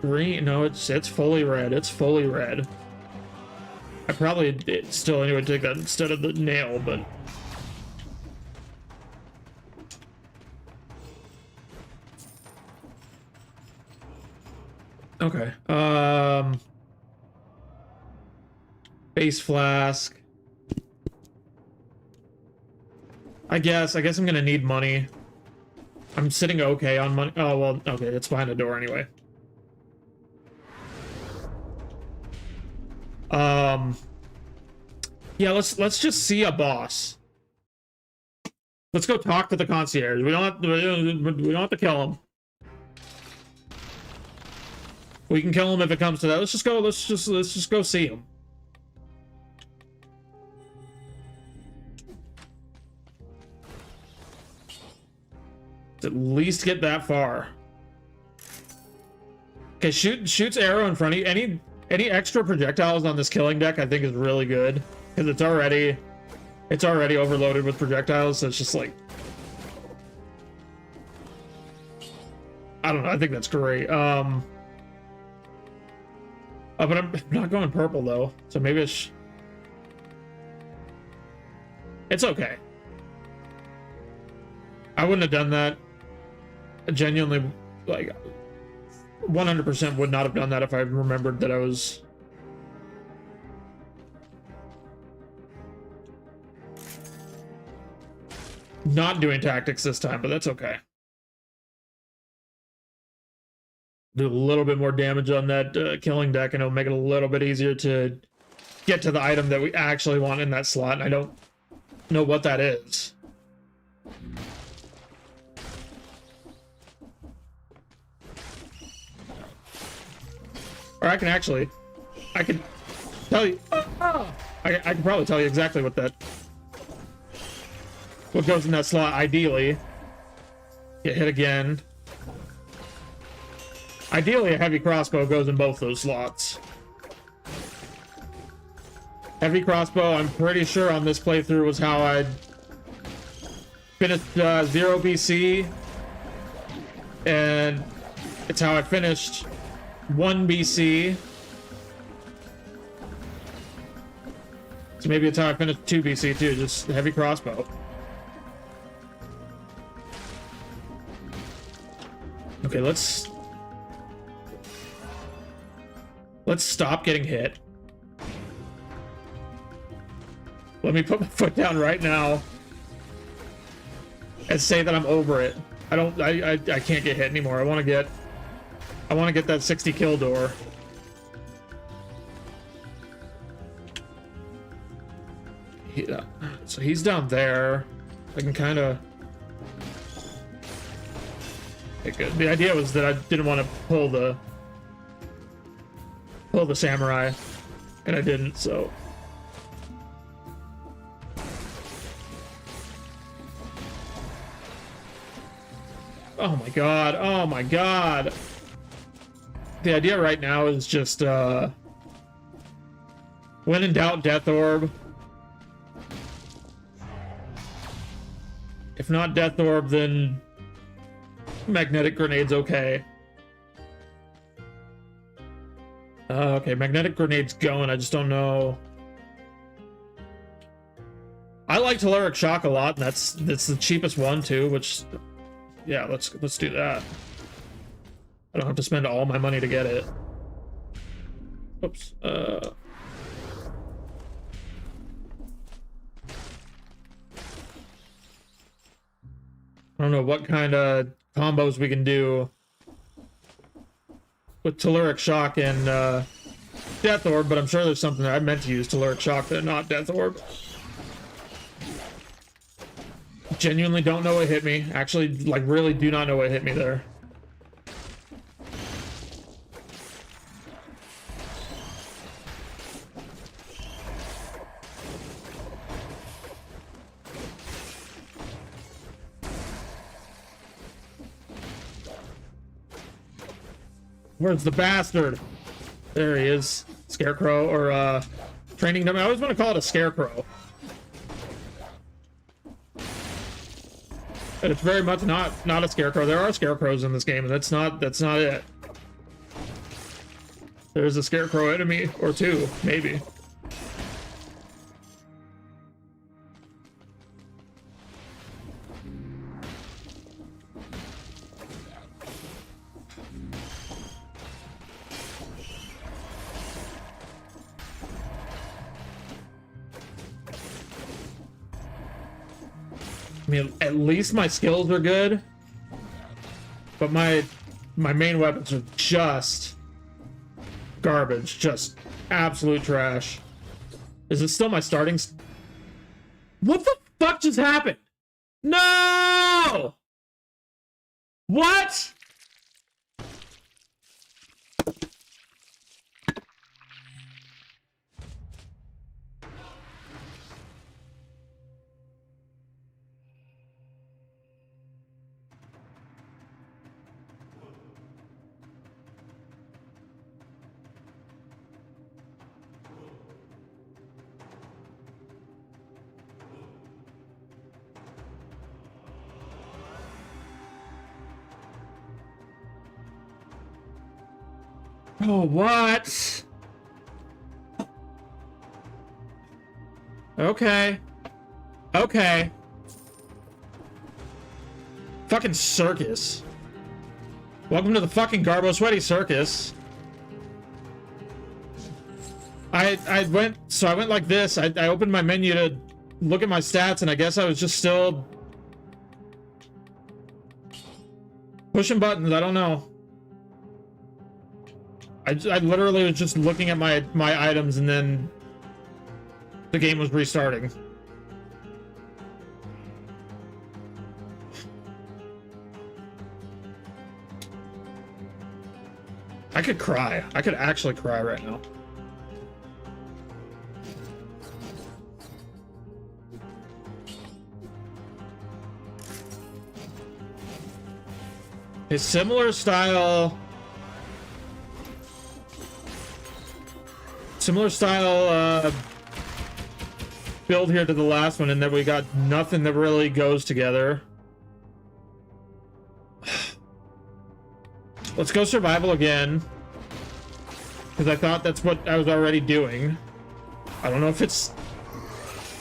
green, no, it's fully red. It's fully red. I probably still anyway take that instead of the nail, but okay. Base flask. I guess I'm gonna need money. I'm sitting okay on money. Oh well, okay, it's behind the door anyway. Yeah, let's just see a boss. Let's go talk to the concierge. We don't have to kill him. We can kill him if it comes to that. Let's just go see him. Let's at least get that far. Okay, shoots arrow in front of you. Any extra projectiles on this killing deck I think is really good. Because it's already overloaded with projectiles, so it's just like I don't know, I think that's great. Oh, but I'm not going purple though, so maybe it's okay. I wouldn't have done that. I genuinely, like, 100% would not have done that if I remembered that I was not doing tactics this time, but that's okay. Do a little bit more damage on that killing deck, and it'll make it a little bit easier to get to the item that we actually want in that slot, and I don't know what that is. Or I can tell you, I can probably tell you exactly what that. what goes in that slot, ideally. Get hit again. Ideally, a heavy crossbow goes in both those slots. Heavy crossbow, I'm pretty sure on this playthrough was how I finished 0 BC. And it's how I finished 1 BC. So maybe it's how I finished 2 BC too, just heavy crossbow. Okay, let's stop getting hit. Let me put my foot down right now and say that I'm over it. I can't get hit anymore. I want to get that 60 kill door. So he's down there. I can kind of... Okay, good. The idea was that I didn't want to pull the samurai, and I didn't, so... Oh my god, oh my god! The idea right now is just, when in doubt, Death Orb. If not Death Orb, then Magnetic Grenade's okay. Okay, Magnetic Grenade's going, I just don't know. I like Telluric Shock a lot, and that's the cheapest one too, which... Yeah, let's do that. I don't have to spend all my money to get it. Oops. I don't know what kind of combos we can do with Telluric Shock and Death Orb, but I'm sure there's something that I meant to use Telluric Shock but not Death Orb. Genuinely don't know what hit me. Actually, like, really do not know what hit me there. Where's the bastard? There he is. Scarecrow, or training dummy. I always want to call it a scarecrow. But it's very much not a scarecrow. There are scarecrows in this game, and that's not it. There's a scarecrow enemy or two, maybe. I mean, at least my skills are good, but my main weapons are just garbage, just absolute trash. Is it still my starting? What the fuck just happened? No! What? Oh, what? Okay. Okay. Fucking circus. Welcome to the fucking Garbo Sweaty Circus. I went like this. I opened my menu to look at my stats, and I guess I was just still pushing buttons. I don't know. I literally was just looking at my items, and then the game was restarting. I could cry. I could actually cry right now. His similar style. Build here to the last one, and then we got nothing that really goes together. Let's go survival again, because I thought that's what I was already doing. I don't know if it's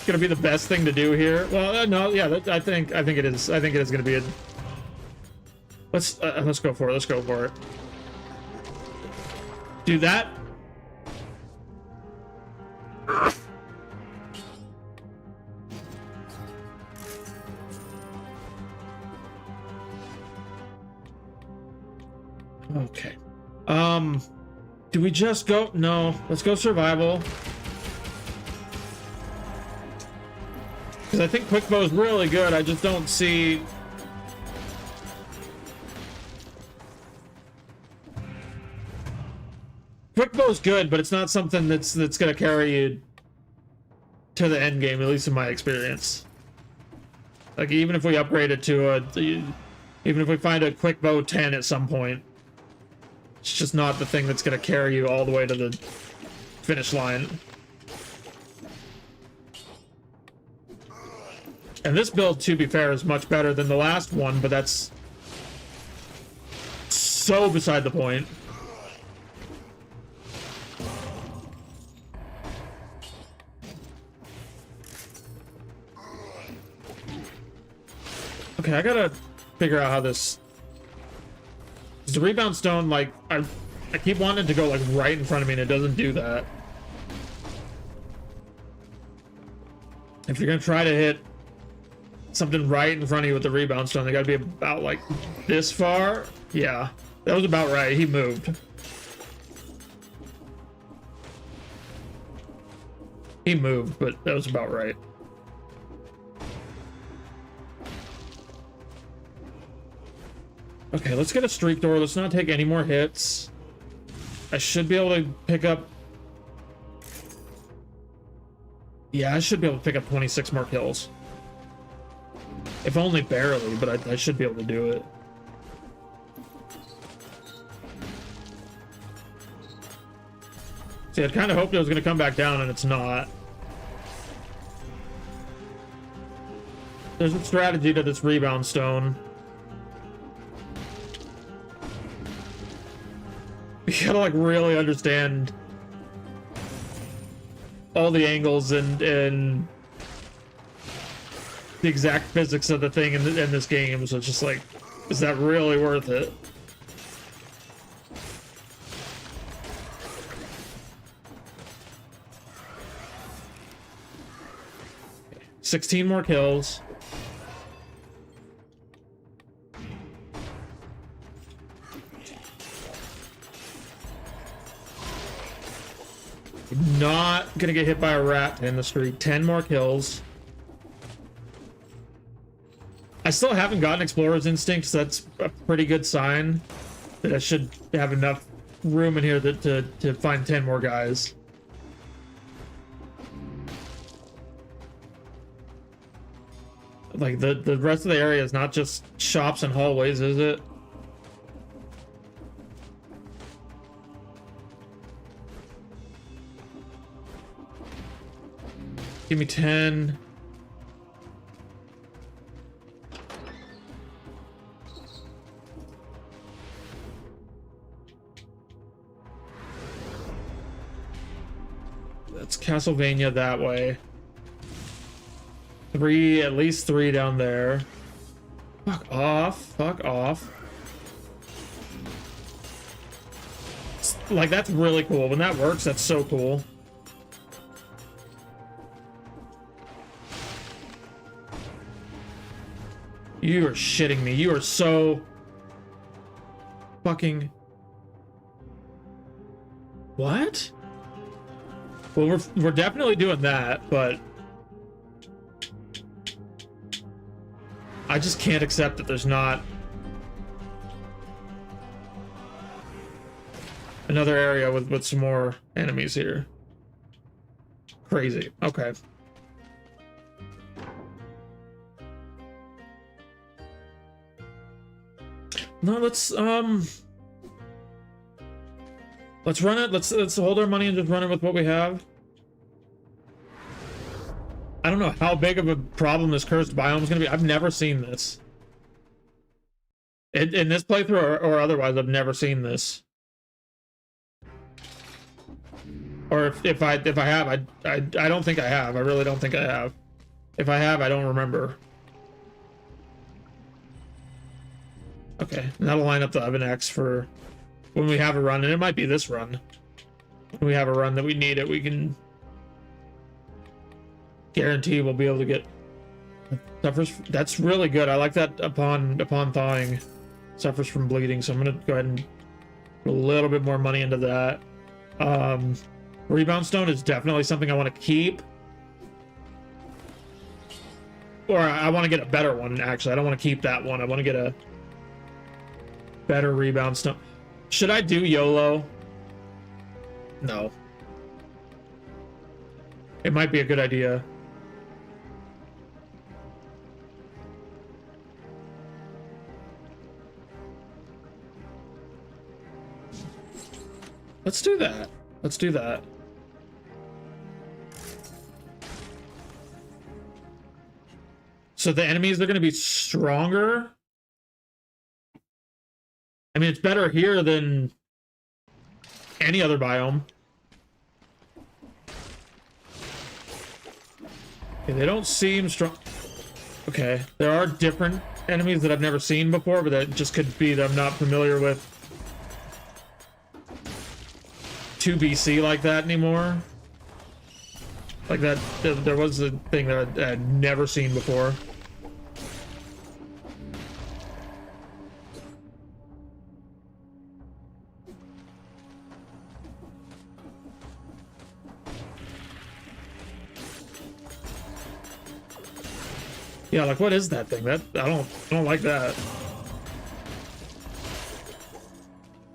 gonna be the best thing to do here. Well, no, yeah, I think it is. I think it is gonna be a. Let's go for it. Let's go for it. Do that. Okay. Do we just go? No. Let's go survival. Because I think quick bow is really good. I just don't see. Quick bow's good, but it's not something that's gonna carry you to the end game, at least in my experience. Like even if we upgrade it to even if we find a quick bow 10 at some point, it's just not the thing that's gonna carry you all the way to the finish line. And this build, to be fair, is much better than the last one, but that's so beside the point. Okay, I gotta figure out how this... Is the rebound stone, like, I keep wanting it to go, like, right in front of me, and it doesn't do that. If you're gonna try to hit something right in front of you with the rebound stone, they gotta be about, like, this far. Yeah, that was about right. He moved. He moved, but that was about right. Okay, let's get a streak door. Let's not take any more hits. I should be able to pick up... Yeah, I should be able to pick up 26 more kills. If only barely, but I should be able to do it. See, I kind of hoped it was going to come back down, and it's not. There's a strategy to this rebound stone. You gotta, like, really understand all the angles and the exact physics of the thing in this game. So it's just like, is that really worth it? Okay. 16 more kills. Not gonna get hit by a rat in the street. 10 more kills. I still haven't gotten Explorer's Instinct, so that's a pretty good sign that I should have enough room in here to find 10 more guys. Like, the rest of the area is not just shops and hallways, is it? Give me 10. That's Castlevania that way. 3, at least 3 down there. Fuck off. Fuck off. Like, that's really cool. When that works, that's so cool. You are shitting me. You are so fucking... What? Well, we're definitely doing that, but I just can't accept that there's not another area with some more enemies here. Crazy. Okay. No, let's run it. Let's hold our money and just run it with what we have. I don't know how big of a problem this cursed biome is gonna be. I've never seen this. In this playthrough or otherwise, I've never seen this. Or if I have, I don't think I have. I really don't think I have. If I have, I don't remember. Okay, and that'll line up the oven X for when we have a run, and it might be this run. When we have a run that we need it, we can guarantee we'll be able to get suffers. That's really good. I like that upon thawing suffers from bleeding. So I'm gonna go ahead and put a little bit more money into that. Rebound stone is definitely something I want to keep. Or I want to get a better one, actually. I don't want to keep that one. I want to get a better rebound stone. Should I do YOLO? No. It might be a good idea. Let's do that. Let's do that. So the enemies are going to be stronger. I mean, it's better here than any other biome. Okay, they don't seem strong. Okay, there are different enemies that I've never seen before, but that just could be that I'm not familiar with 2BC like that anymore. Like that, there was a thing that I'd never seen before. Yeah, like what is that thing? That I don't like that.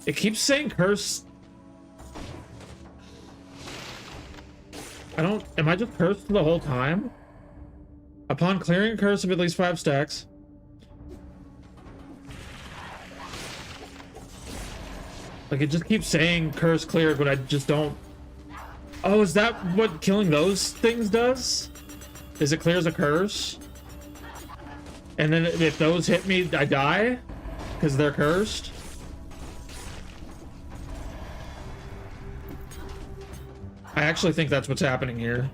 It keeps saying curse. Am I just cursed the whole time? Upon clearing a curse of at least 5 stacks. Like it just keeps saying curse cleared, but I just don't. Oh, is that what killing those things does? Is it clears a curse? And then if those hit me, I die? Because they're cursed? I actually think that's what's happening here.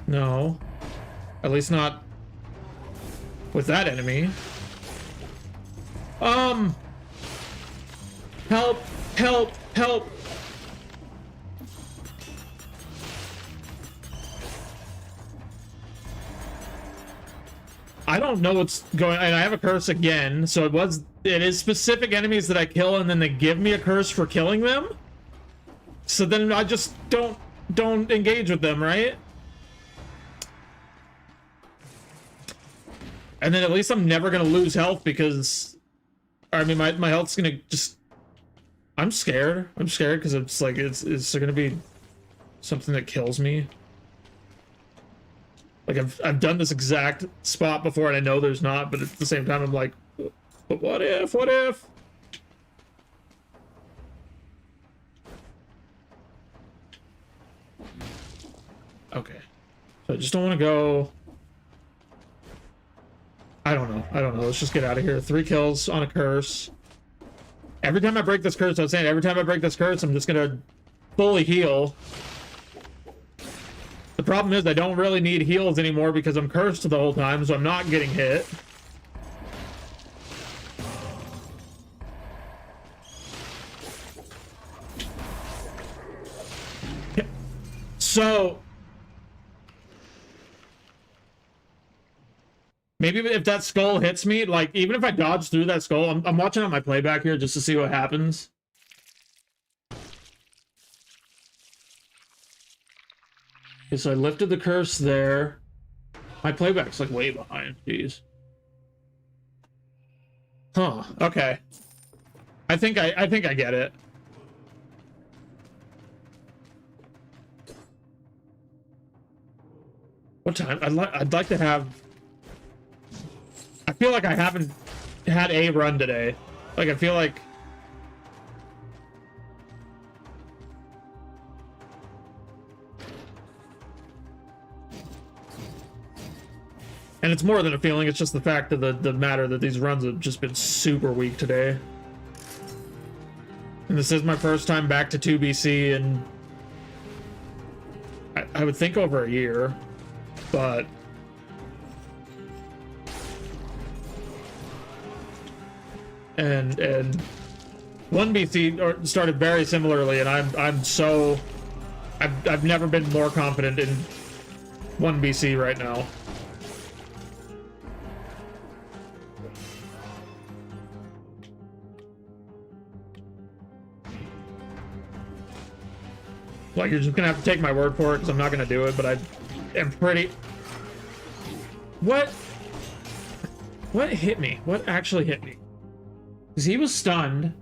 No. At least not with that enemy. Help! Help! Help! I don't know what's going on. I have a curse again, so it is specific enemies that I kill and then they give me a curse for killing them. So then I just don't engage with them, right? And then at least I'm never gonna lose health because I mean my health's gonna just I'm scared because it's like it's gonna be something that kills me. Like I've done this exact spot before and I know there's not, but at the same time I'm like, but what if? What if? Okay. So I just don't want to go. I don't know. Let's just get out of here. 3 kills on a curse. Every time I break this curse, I was saying every time I break this curse, I'm just gonna fully heal. The problem is I don't really need heals anymore because I'm cursed the whole time, so I'm not getting hit. So maybe if that skull hits me, like even if I dodge through that skull, I'm watching on my playback here just to see what happens. Okay, so I lifted the curse there. My playback's like way behind. Jeez. Huh. Okay. I think I get it. What time? I'd like to have... I feel like I haven't had a run today. Like, I feel like... And it's more than a feeling, it's just the fact of the matter that these runs have just been super weak today. And this is my first time back to 2BC and I would think over a year, but and 1BC started very similarly, and I've never been more confident in 1BC right now. Like, you're just gonna have to take my word for it, because I'm not gonna do it, but I am pretty... What hit me? What actually hit me? Because he was stunned.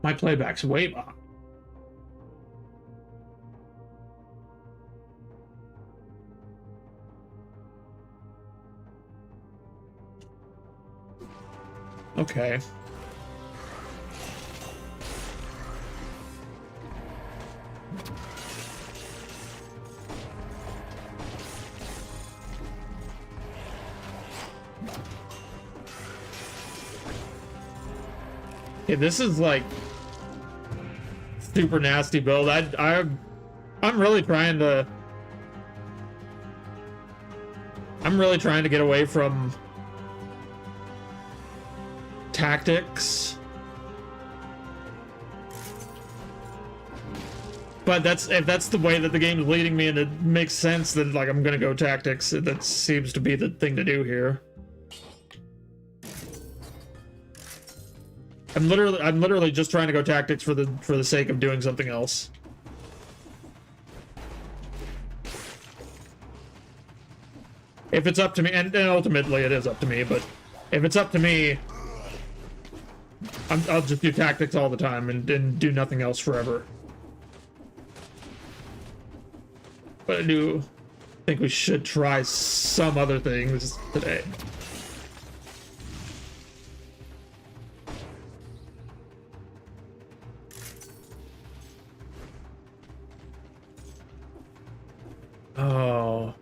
My playback's way behind. Okay. Okay, this is like super nasty build. I'm really trying to get away from tactics. But if that's the way that the game is leading me and it makes sense, then like I'm gonna go tactics. That seems to be the thing to do here. I'm literally just trying to go tactics for the sake of doing something else. If it's up to me, and ultimately it is up to me, but if it's up to me, I'll just do tactics all the time and do nothing else forever. But I do think we should try some other things today. Oh.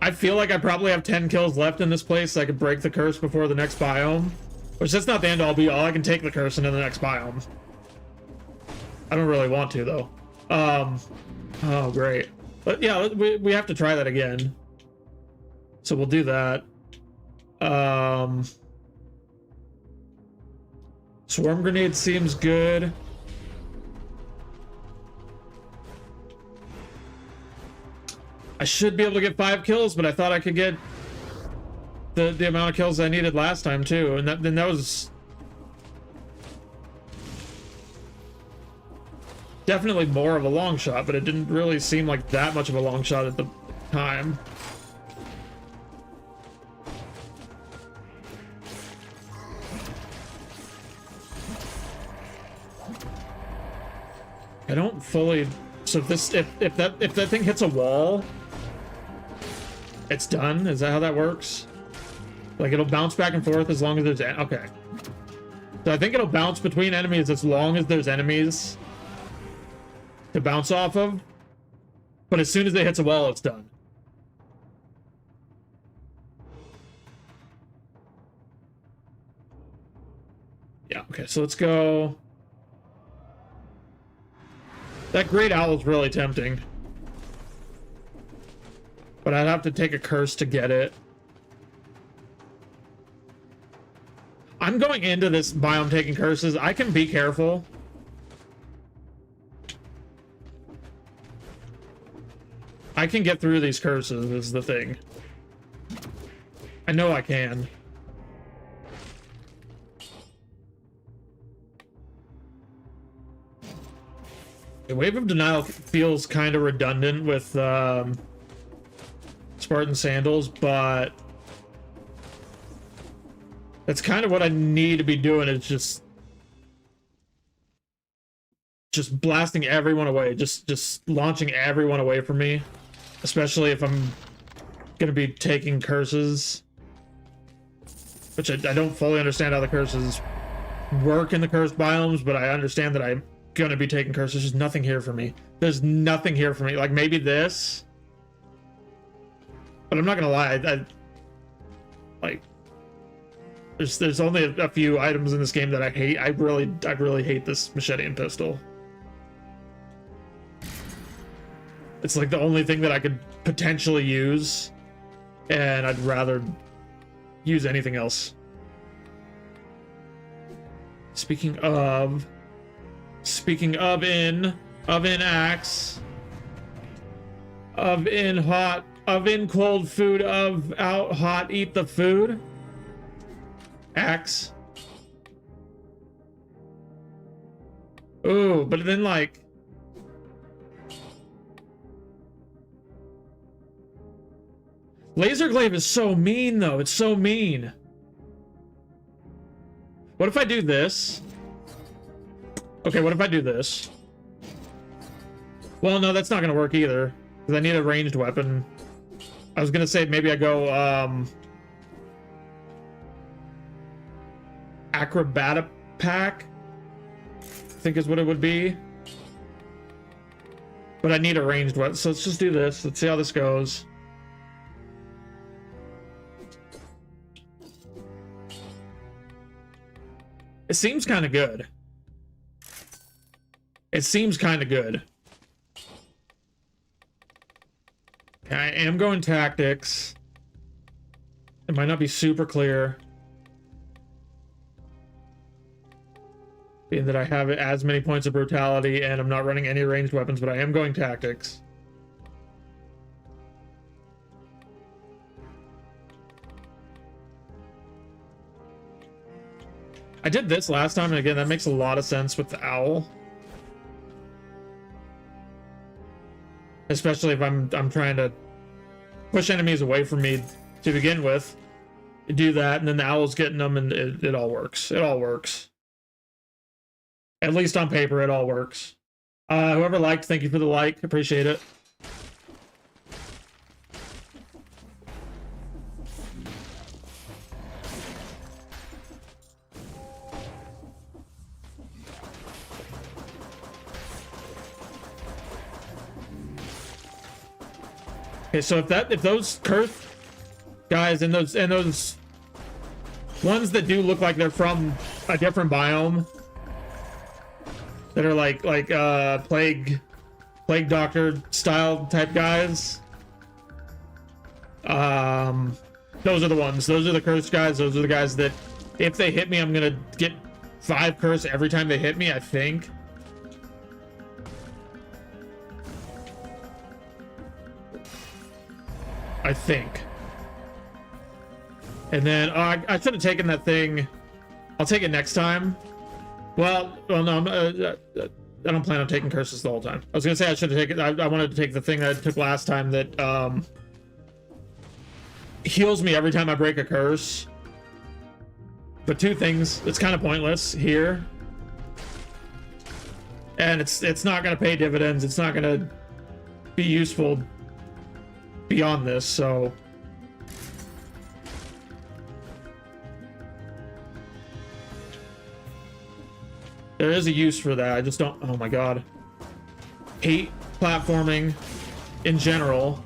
I feel like I probably have 10 kills left in this place, so I could break the curse before the next biome. Which, that's not the end all be all. I can take the curse into the next biome. I don't really want to, though. Oh, great. But yeah, we have to try that again. So we'll do that. Swarm grenade seems good. I should be able to get 5 kills, but I thought I could get the amount of kills I needed last time too, and that was definitely more of a long shot, but it didn't really seem like that much of a long shot at the time. I don't fully. So if that thing hits a wall, it's done? Is that how that works? Like, it'll bounce back and forth as long as there's... Okay. So I think it'll bounce between enemies as long as there's enemies to bounce off of. But as soon as it hits a wall, it's done. Yeah, okay, so let's go... That great owl is really tempting. But I'd have to take a curse to get it. I'm going into this biome taking curses. I can be careful. I can get through these curses, is the thing. I know I can. The Wave of Denial feels kind of redundant with Spartan Sandals, but that's kind of what I need to be doing. It's just just blasting everyone away, just launching everyone away from me, especially if I'm gonna be taking curses, which I don't fully understand how the curses work in the cursed biomes, but I understand that I'm gonna be taking curses. There's nothing here for me. There's nothing here for me. Like maybe this, but I'm not gonna lie. I like there's only a few items in this game that I hate. I really hate this machete and pistol. It's like the only thing that I could potentially use, and I'd rather use anything else. Speaking of oven axe, oven hot, oven cold food, of out hot eat the food. Axe. Ooh, but then like laser glaive is so mean though. It's so mean. What if I do this? Okay, what if I do this? Well, no, that's not gonna work either, because I need a ranged weapon. I was gonna say maybe I go acrobata pack, I think is what it would be. But I need a ranged weapon, so let's just do this. Let's see how this goes. It seems kind of good. It seems kind of good. Okay, I am going tactics. It might not be super clear, being that I have as many points of brutality and I'm not running any ranged weapons, but I am going tactics. I did this last time, and again, that makes a lot of sense with the owl. Especially if I'm trying to push enemies away from me to begin with. You do that, and then the owl's getting them, and it all works. It all works. At least on paper, it all works. Whoever liked, thank you for the like. Appreciate it. Okay, so if those cursed guys and those ones that do look like they're from a different biome, that are like plague doctor style type guys, those are the ones. Those are the cursed guys. Those are the guys that if they hit me, I'm gonna get 5 curse every time they hit me, I think. And then I should have taken that thing. I'll take it next time. Well, no, I don't plan on taking curses the whole time. I was gonna say I should have taken. I wanted to take the thing that I took last time that heals me every time I break a curse. But 2 things. It's kind of pointless here, and it's not gonna pay dividends. It's not gonna be useful beyond this, so there is a use for that. I just don't. Oh my god, hate platforming in general.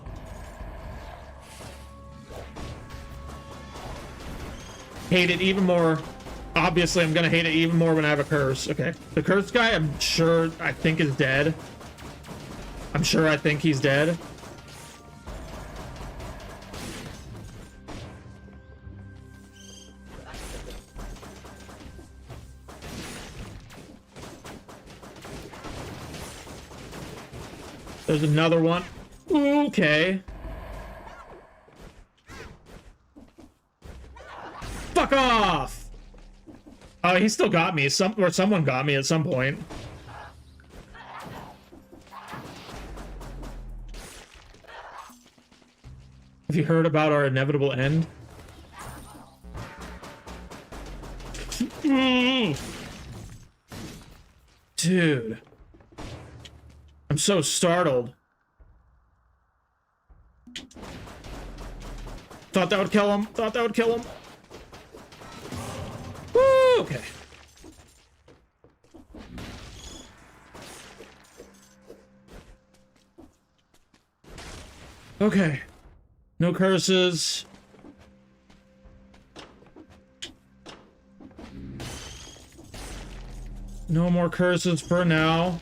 Hate it even more. Obviously, I'm gonna hate it even more when I have a curse. Okay, the curse guy, I think is dead. I think he's dead. There's another one. Okay. Fuck off! Oh, he still got me. Someone got me at some point. Have you heard about our inevitable end? Dude. I'm so startled. Thought that would kill him. Thought that would kill him. Woo! Okay. Okay. No curses. No more curses for now.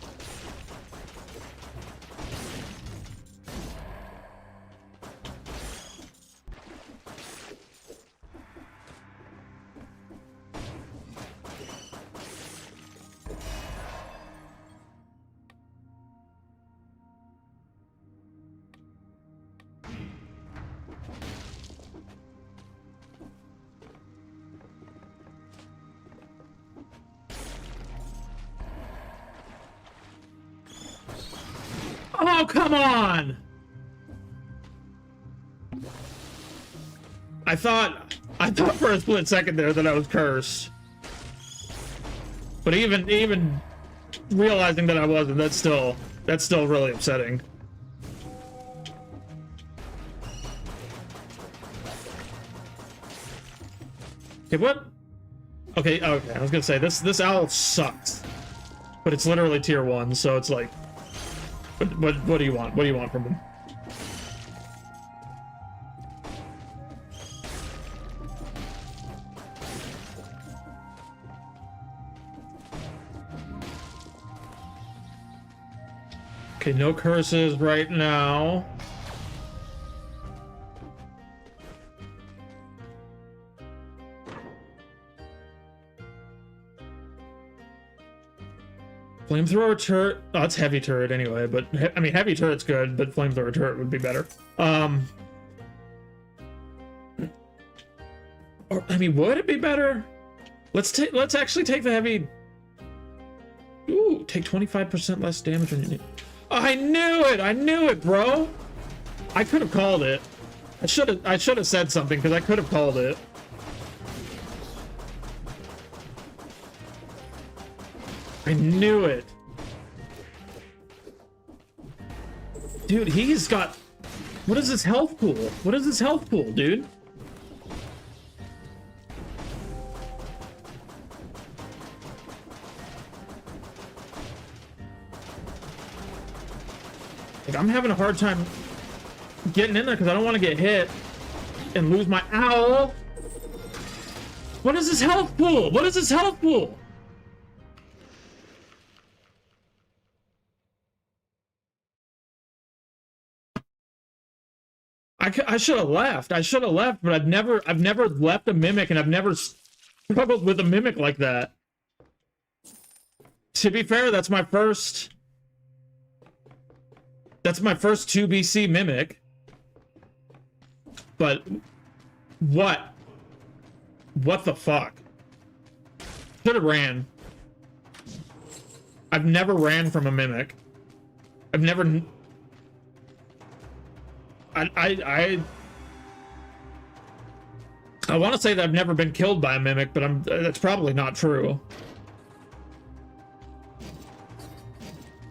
Oh, come on! I thought for a split second there that I was cursed. But even realizing that I wasn't, that's still really upsetting. Okay, what? Okay, I was gonna say this owl sucks. But it's literally tier 1, so it's like, what do you want? What do you want from him? Okay, no curses right now. Flamethrower turret. Oh, it's heavy turret anyway, but I mean, heavy turret's good, but flamethrower turret would be better. Or I mean, would it be better? Let's actually take the heavy. Ooh, take 25% less damage when you need. Oh, I knew it, bro. I could have called it. I should have said something because I could have called it. I knew it. Dude, he's got... What is this health pool? What is this health pool, dude? Like, I'm having a hard time getting in there because I don't want to get hit and lose my owl. What is this health pool? What is this health pool? I should have left. I should have left, but I've never left a mimic, and I've never struggled with a mimic like that. To be fair, that's my first 2BC mimic. But what the fuck? Should have ran. I've never ran from a mimic. I've never. I want to say that I've never been killed by a mimic, but that's probably not true.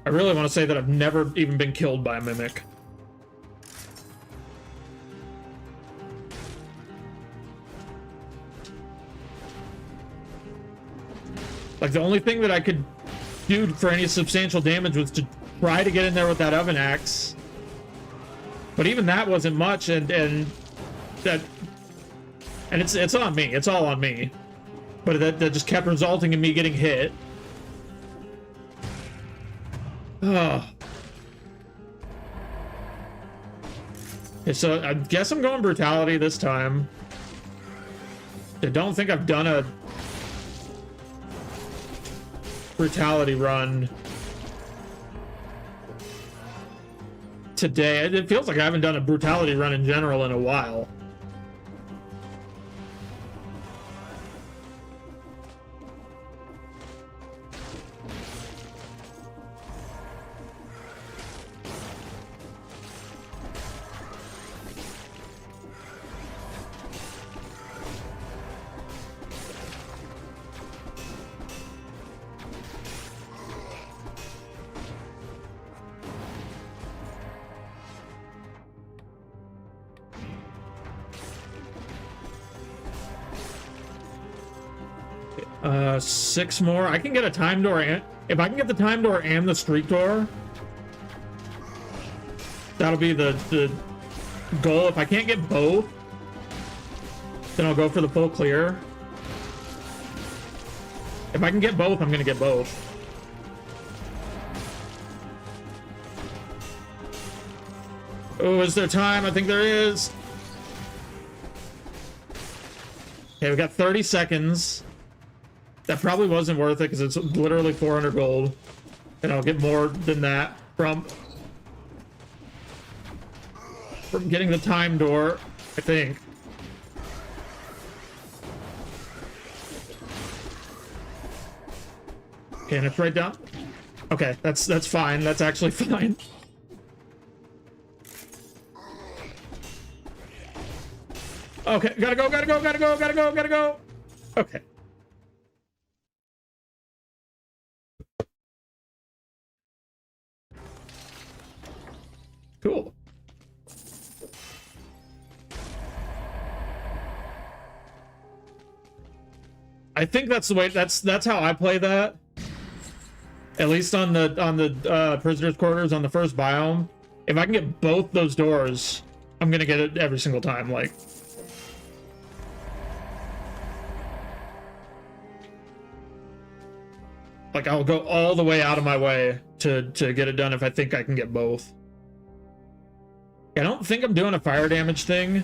I really want to say that I've never even been killed by a mimic. Like, the only thing that I could do for any substantial damage was to try to get in there with that oven axe. But even that wasn't much, and it's on me. It's all on me. But that just kept resulting in me getting hit. Oh. Okay, so I guess I'm going brutality this time. I don't think I've done a brutality run today. It feels like I haven't done a brutality run in general in a while. 6 more. I can get a time door, and if I can get the time door and the streak door, that'll be the goal. If I can't get both, then I'll go for the full clear. If I can get both, I'm gonna get both. Oh, is there time? I think there is. Okay, we got 30 seconds. That probably wasn't worth it because it's literally 400 gold. And I'll get more than that from getting the time door, I think. Okay, and it's right down. Okay, that's fine. That's actually fine. Okay, gotta go, gotta go, gotta go, gotta go, gotta go. Okay. Cool. I think that's the way. That's how I play that. At least on the prisoners' quarters on the first biome. If I can get both those doors, I'm gonna get it every single time. Like I'll go all the way out of my way to get it done if I think I can get both. I don't think I'm doing a fire damage thing.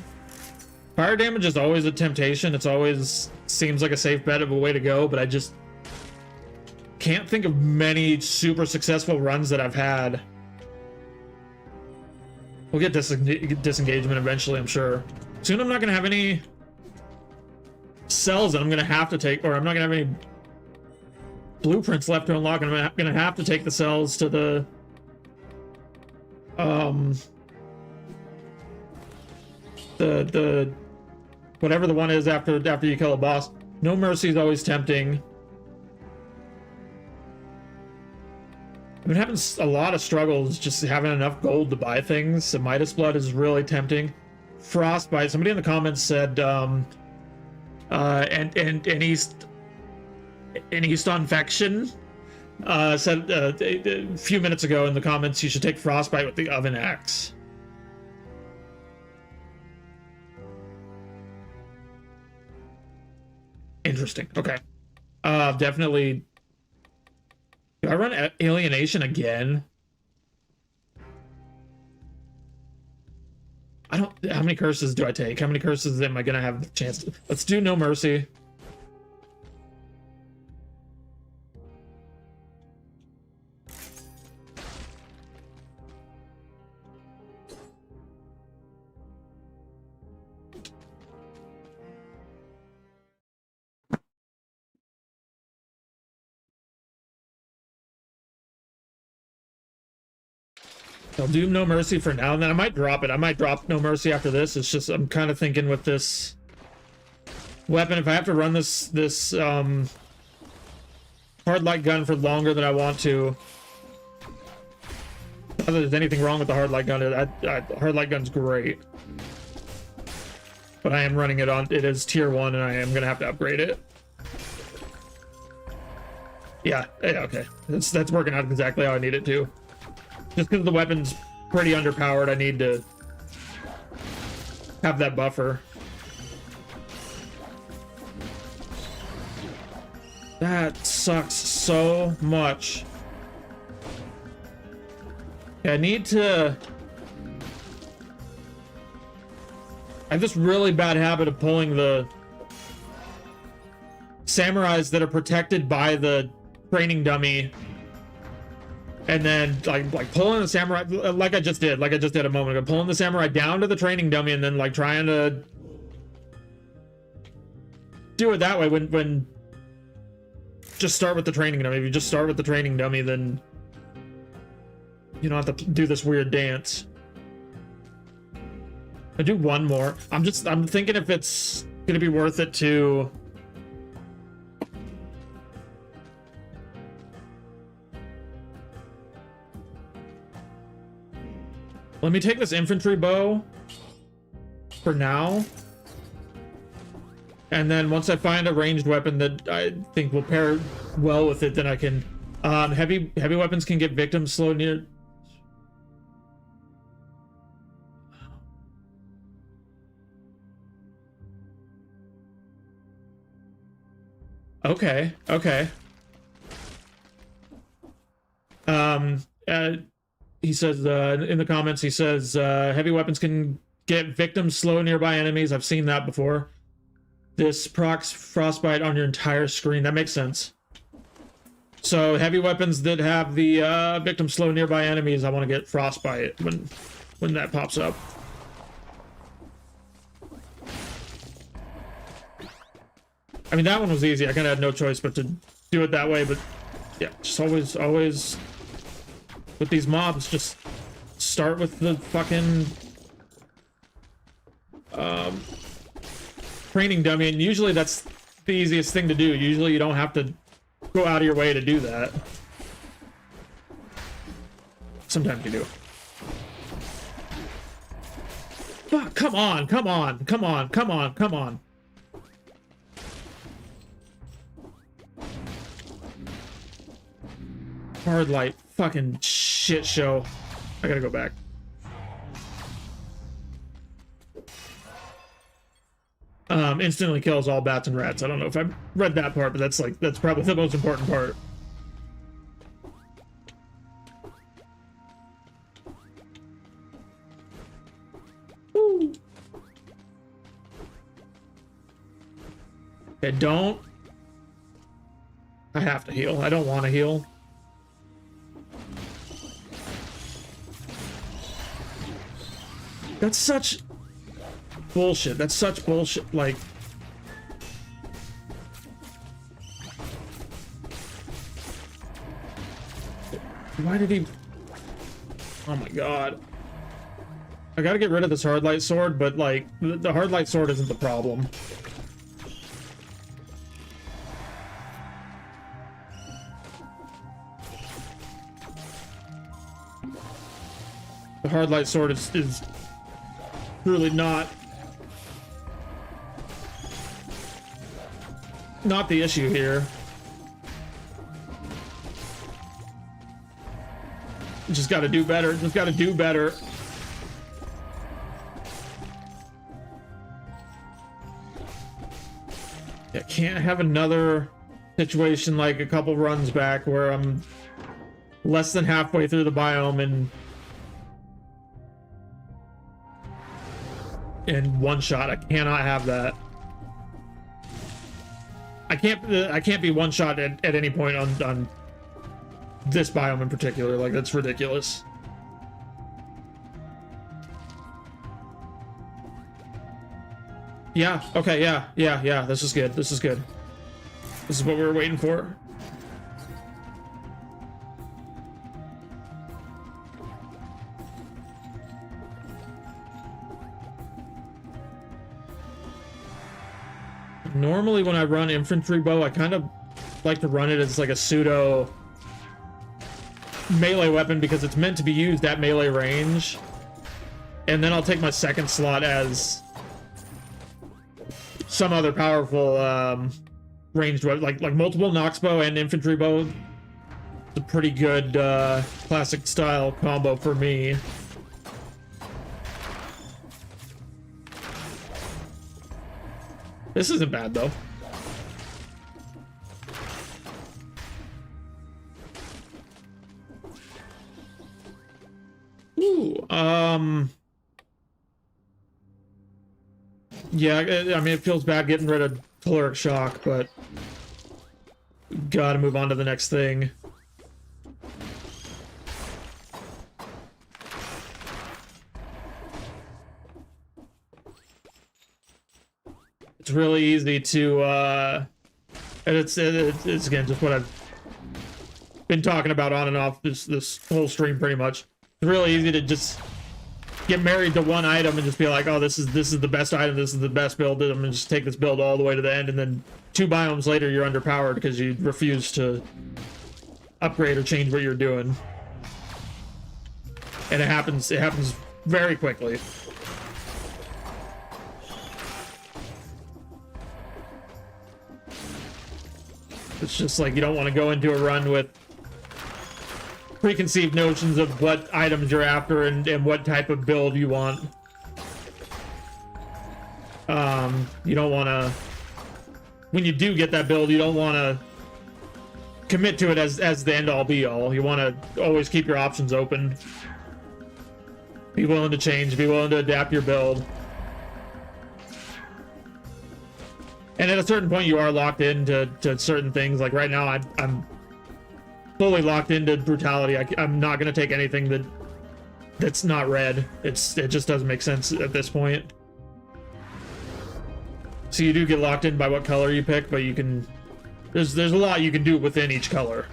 Fire damage is always a temptation. It's always seems like a safe bet of a way to go, but I just can't think of many super successful runs that I've had. We'll get disengagement eventually, I'm sure. Soon I'm not going to have any cells that I'm going to have to take, or I'm not going to have any blueprints left to unlock, and I'm going to have to take the cells to the whatever the one is after you kill a boss. No Mercy is always tempting. I've been having a lot of struggles just having enough gold to buy things. So Midas Blood is really tempting. Frostbite. Somebody in the comments said, and East Infection said a few minutes ago in the comments you should take Frostbite with the Oven Axe. Interesting. Okay. Definitely. Do I run Alienation again? I don't. How many curses do I take? How many curses am I gonna have the chance to? Let's do No Mercy. I'll do No Mercy for now, and then I might drop it. I might drop No Mercy after this. It's just I'm kind of thinking with this weapon, if I have to run this hard light gun for longer than I want to. Not that there's anything wrong with the hard light gun. Hard light gun's great, but I am running it on. It is tier 1, and I am gonna have to upgrade it. Yeah. Okay. That's working out exactly how I need it to. Just because the weapon's pretty underpowered, I need to have that buffer. That sucks so much. Yeah, I need to... I have this really bad habit of pulling the samurais that are protected by the training dummy, and then like pulling the samurai like I just did a moment ago, pulling the samurai down to the training dummy, and then like trying to do it that way when just start with the training dummy. If you just start with the training dummy, then you don't have to do this weird dance. I do one more. I'm thinking if it's gonna be worth it to let me take this infantry bow for now. And then once I find a ranged weapon that I think will pair well with it, then I can heavy weapons can get victims slow near. Okay, okay. He says in the comments, he says heavy weapons can get victims slow nearby enemies. I've seen that before. This procs frostbite on your entire screen. That makes sense. So heavy weapons that have the victim slow nearby enemies, I want to get frostbite when that pops up. I mean, that one was easy. I kind of had no choice but to do it that way. But yeah, just always with these mobs, just start with the fucking training dummy, and usually that's the easiest thing to do. Usually you don't have to go out of your way to do that. Sometimes you do. Fuck, come on, come on, come on, come on, come on. Hard light, fucking shit show. I gotta go back. Instantly kills all bats and rats. I don't know if I read that part, but that's probably the most important part. Woo. Okay, don't. I have to heal. I don't want to heal. That's such bullshit. That's such bullshit. Like, why did he? Oh my god. I gotta get rid of this hard light sword, but like, the hard light sword isn't the problem. The hard light sword is really not the issue here. Just gotta do better. Just gotta do better. I can't have another situation like a couple runs back where I'm less than halfway through the biome and in one shot. I cannot have that. I can't be one shot at any point on this biome in particular. Like, that's ridiculous. Yeah, okay, yeah, this is good. This is good. This is what we were waiting for. Normally when I run infantry bow, I kind of like to run it as like a pseudo melee weapon because it's meant to be used at melee range. And then I'll take my second slot as some other powerful ranged weapon, like multiple Nox bow and infantry bow. It's a pretty good classic style combo for me. This isn't bad though. Ooh, yeah, I mean, it feels bad getting rid of caloric shock, but gotta move on to the next thing. It's really easy to, and it's again just what I've been talking about on and off this whole stream pretty much. It's really easy to just get married to one item and just be like, oh, this is the best item, this is the best build, I'm gonna just take this build all the way to the end, and then 2 biomes later you're underpowered because you refuse to upgrade or change what you're doing. And it happens very quickly. It's just like you don't want to go into a run with preconceived notions of what items you're after and what type of build you want. You don't want to, when you do get that build, you don't want to commit to it as the end all be all. You want to always keep your options open. Be willing to change, be willing to adapt your build. And at a certain point, you are locked into certain things. Like right now, I'm fully locked into brutality. I'm not going to take anything that's not red. It just doesn't make sense at this point. So you do get locked in by what color you pick, but you can... There's a lot you can do within each color.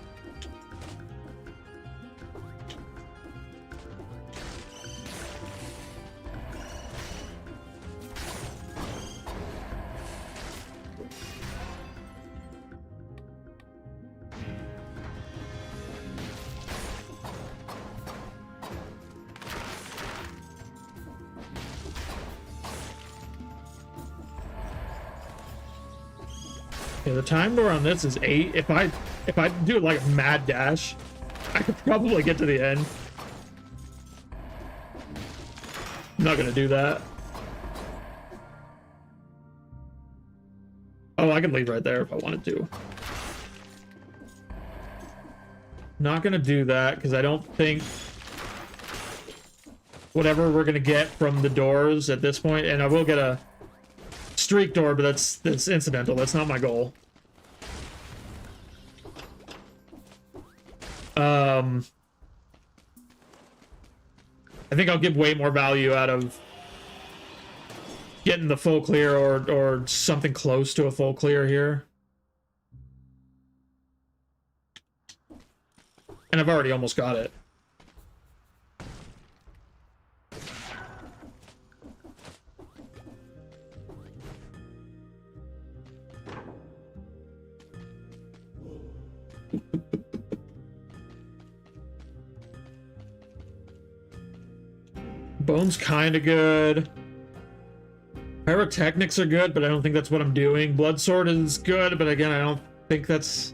Okay, the timer on this is 8. If I do like a mad dash, I could probably get to the end. I'm not gonna do that. Oh, I can leave right there if I wanted to. Not gonna do that because I don't think whatever we're gonna get from the doors at this point, and I will get a streak door, but that's incidental. That's not my goal. I think I'll give way more value out of getting the full clear or something close to a full clear here. And I've already almost got it. Bone's kind of good. Pyrotechnics are good, but I don't think that's what I'm doing. Bloodsword is good, but again, I don't think that's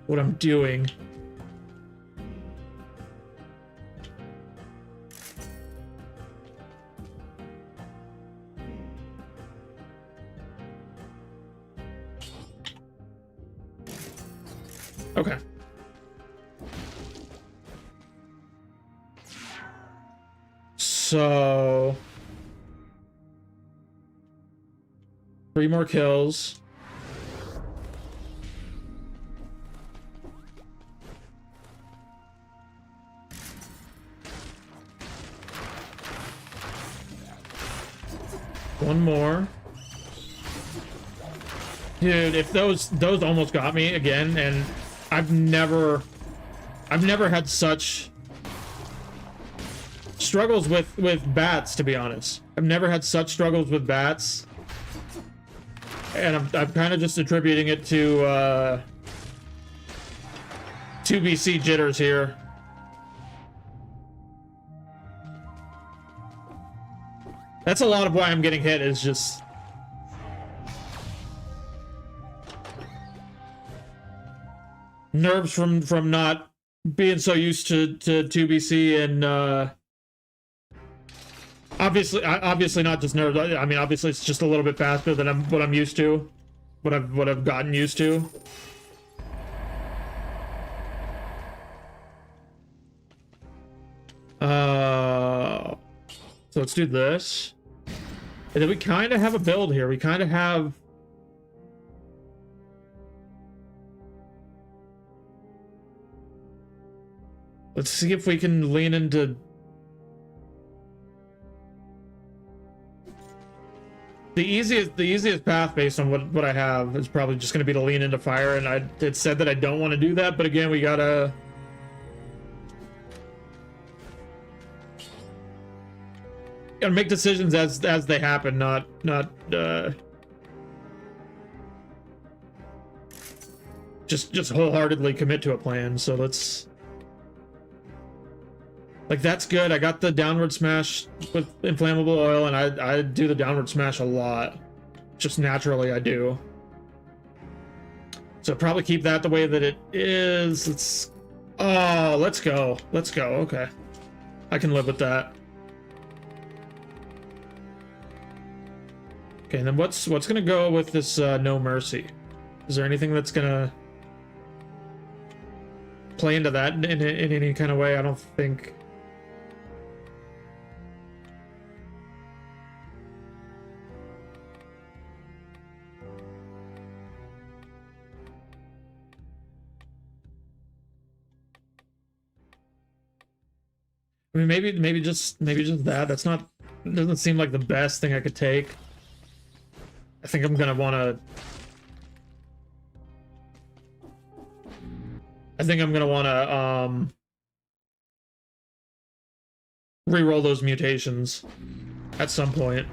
what I'm doing. Okay. So 3 more kills. One more. Dude, if those almost got me again, and I've never had such struggles with bats, to be honest. I've never had such struggles with bats, and I'm kind of just attributing it to 2BC jitters here. That's a lot of why I'm getting hit, is just nerves from not being so used to 2BC, and obviously not just nerves. I mean, obviously it's just a little bit faster than what I'm used to, what I've gotten used to. So let's do this. And then we kind of have a build here. We kind of have... Let's see if we can lean into... The easiest path based on what I have is probably just going to be to lean into fire, and it said that I don't want to do that, but again, we gotta make decisions as they happen, not just wholeheartedly commit to a plan. So let's, like, that's good. I got the downward smash with inflammable oil, and I do the downward smash a lot. Just naturally I do. So probably keep that the way that it is. Let's... Oh, let's go. Let's go. Okay. I can live with that. Okay, and then what's gonna go with this No Mercy? Is there anything that's gonna play into that in any kind of way? I don't think. I mean, maybe just that. That's not, doesn't seem like the best thing I could take. I think I'm gonna wanna. I think I'm gonna wanna re-roll those mutations at some point.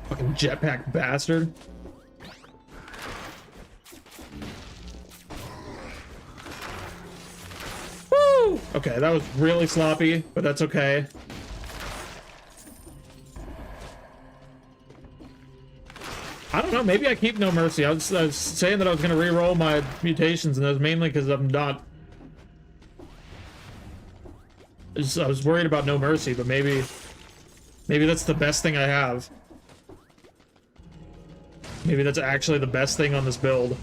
Fucking jetpack bastard. Woo! Okay, that was really sloppy, but that's okay. I don't know, maybe I keep No Mercy. I was saying that I was going to re-roll my mutations, and that was mainly because I'm not... I was worried about No Mercy, but maybe that's the best thing I have. Maybe that's actually the best thing on this build.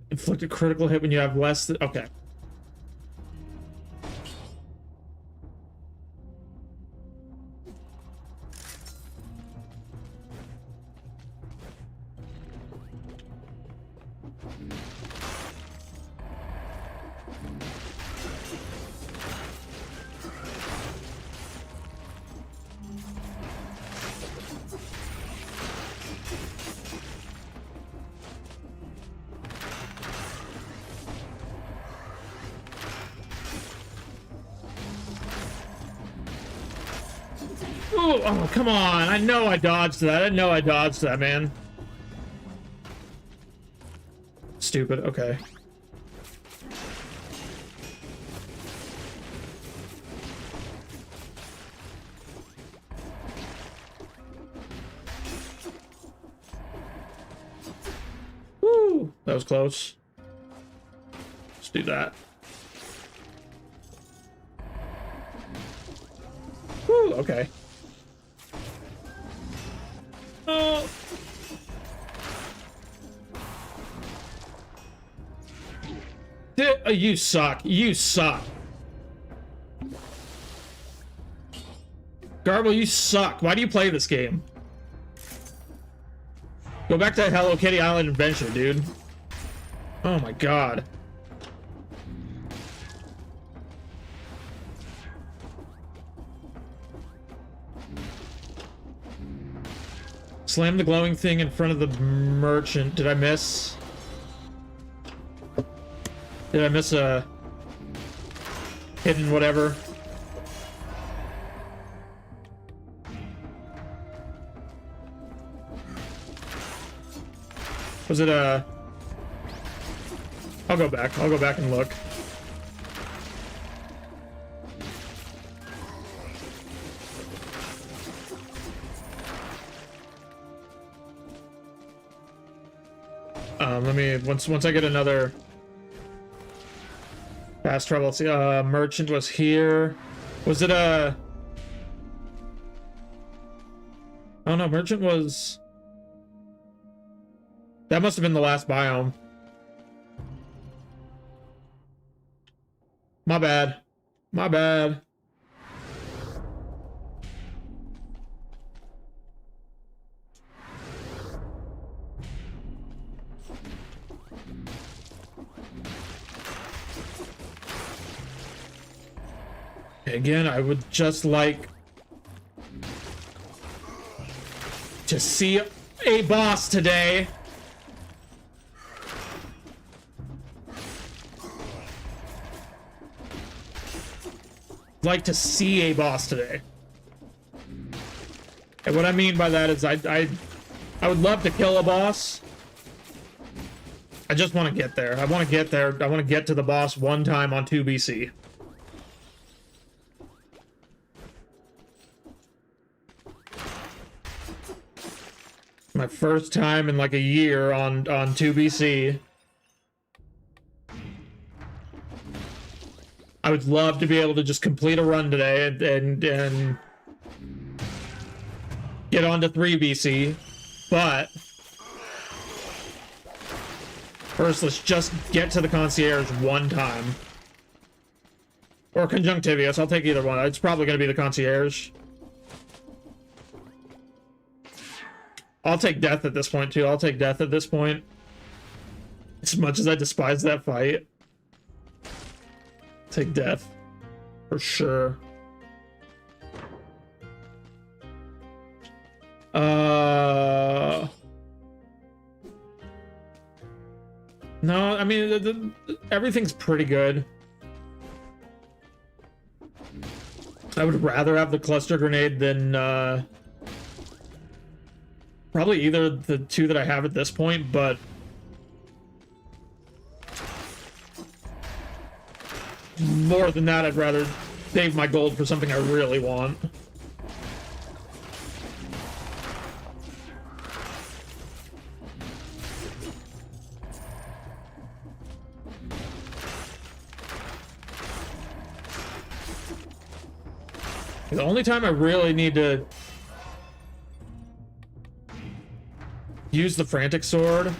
Inflict a critical hit when you have less than... Okay. Oh, come on. I know I dodged that. I know I dodged that, man. Stupid. Okay. Woo! That was close. Let's do that. Woo! Okay. Oh. You suck. You suck. Garbo, you suck. Why do you play this game? Go back to Hello Kitty Island Adventure, dude. Oh my god. Slam the glowing thing in front of the merchant. Did I miss? Did I miss a hidden whatever? Was it a... I'll go back. I'll go back and look. Let me, once I get another fast travel, let's see, merchant was here. Was it a... Oh no, merchant was... That must have been the last biome. My bad. My bad. Again, I would just like to see a boss today. Like to see a boss today. And what I mean by that is I would love to kill a boss. I just want to get there. I want to get there. I want to get to the boss one time on 2BC. My first time in like a year on 2BC. I would love to be able to just complete a run today and get on to 3BC, but first let's just get to the concierge one time. Or conjunctivius, I'll take either one. It's probably going to be the concierge. I'll take death at this point too. I'll take death at this point. As much as I despise that fight. Take death. For sure. No, I mean, everything's pretty good. I would rather have the cluster grenade than, probably either the two that I have at this point, but more than that, I'd rather save my gold for something I really want. The only time I really need to use the frantic sword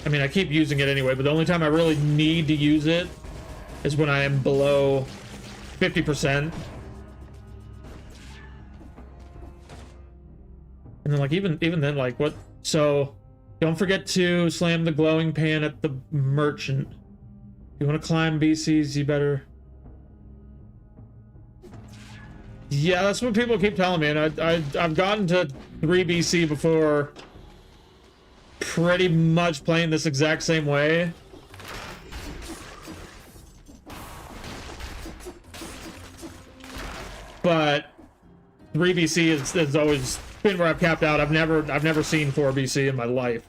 I mean, I keep using it anyway, but the only time I really need to use it is when I am below 50%. And then, like, even then, like, what? So, don't forget to slam the glowing pan at the merchant. If you want to climb BCs, you better... Yeah, that's what people keep telling me, and I've gotten to 3 BC before, pretty much playing this exact same way. But 3 BC is always been where I've capped out. I've never seen 4 BC in my life.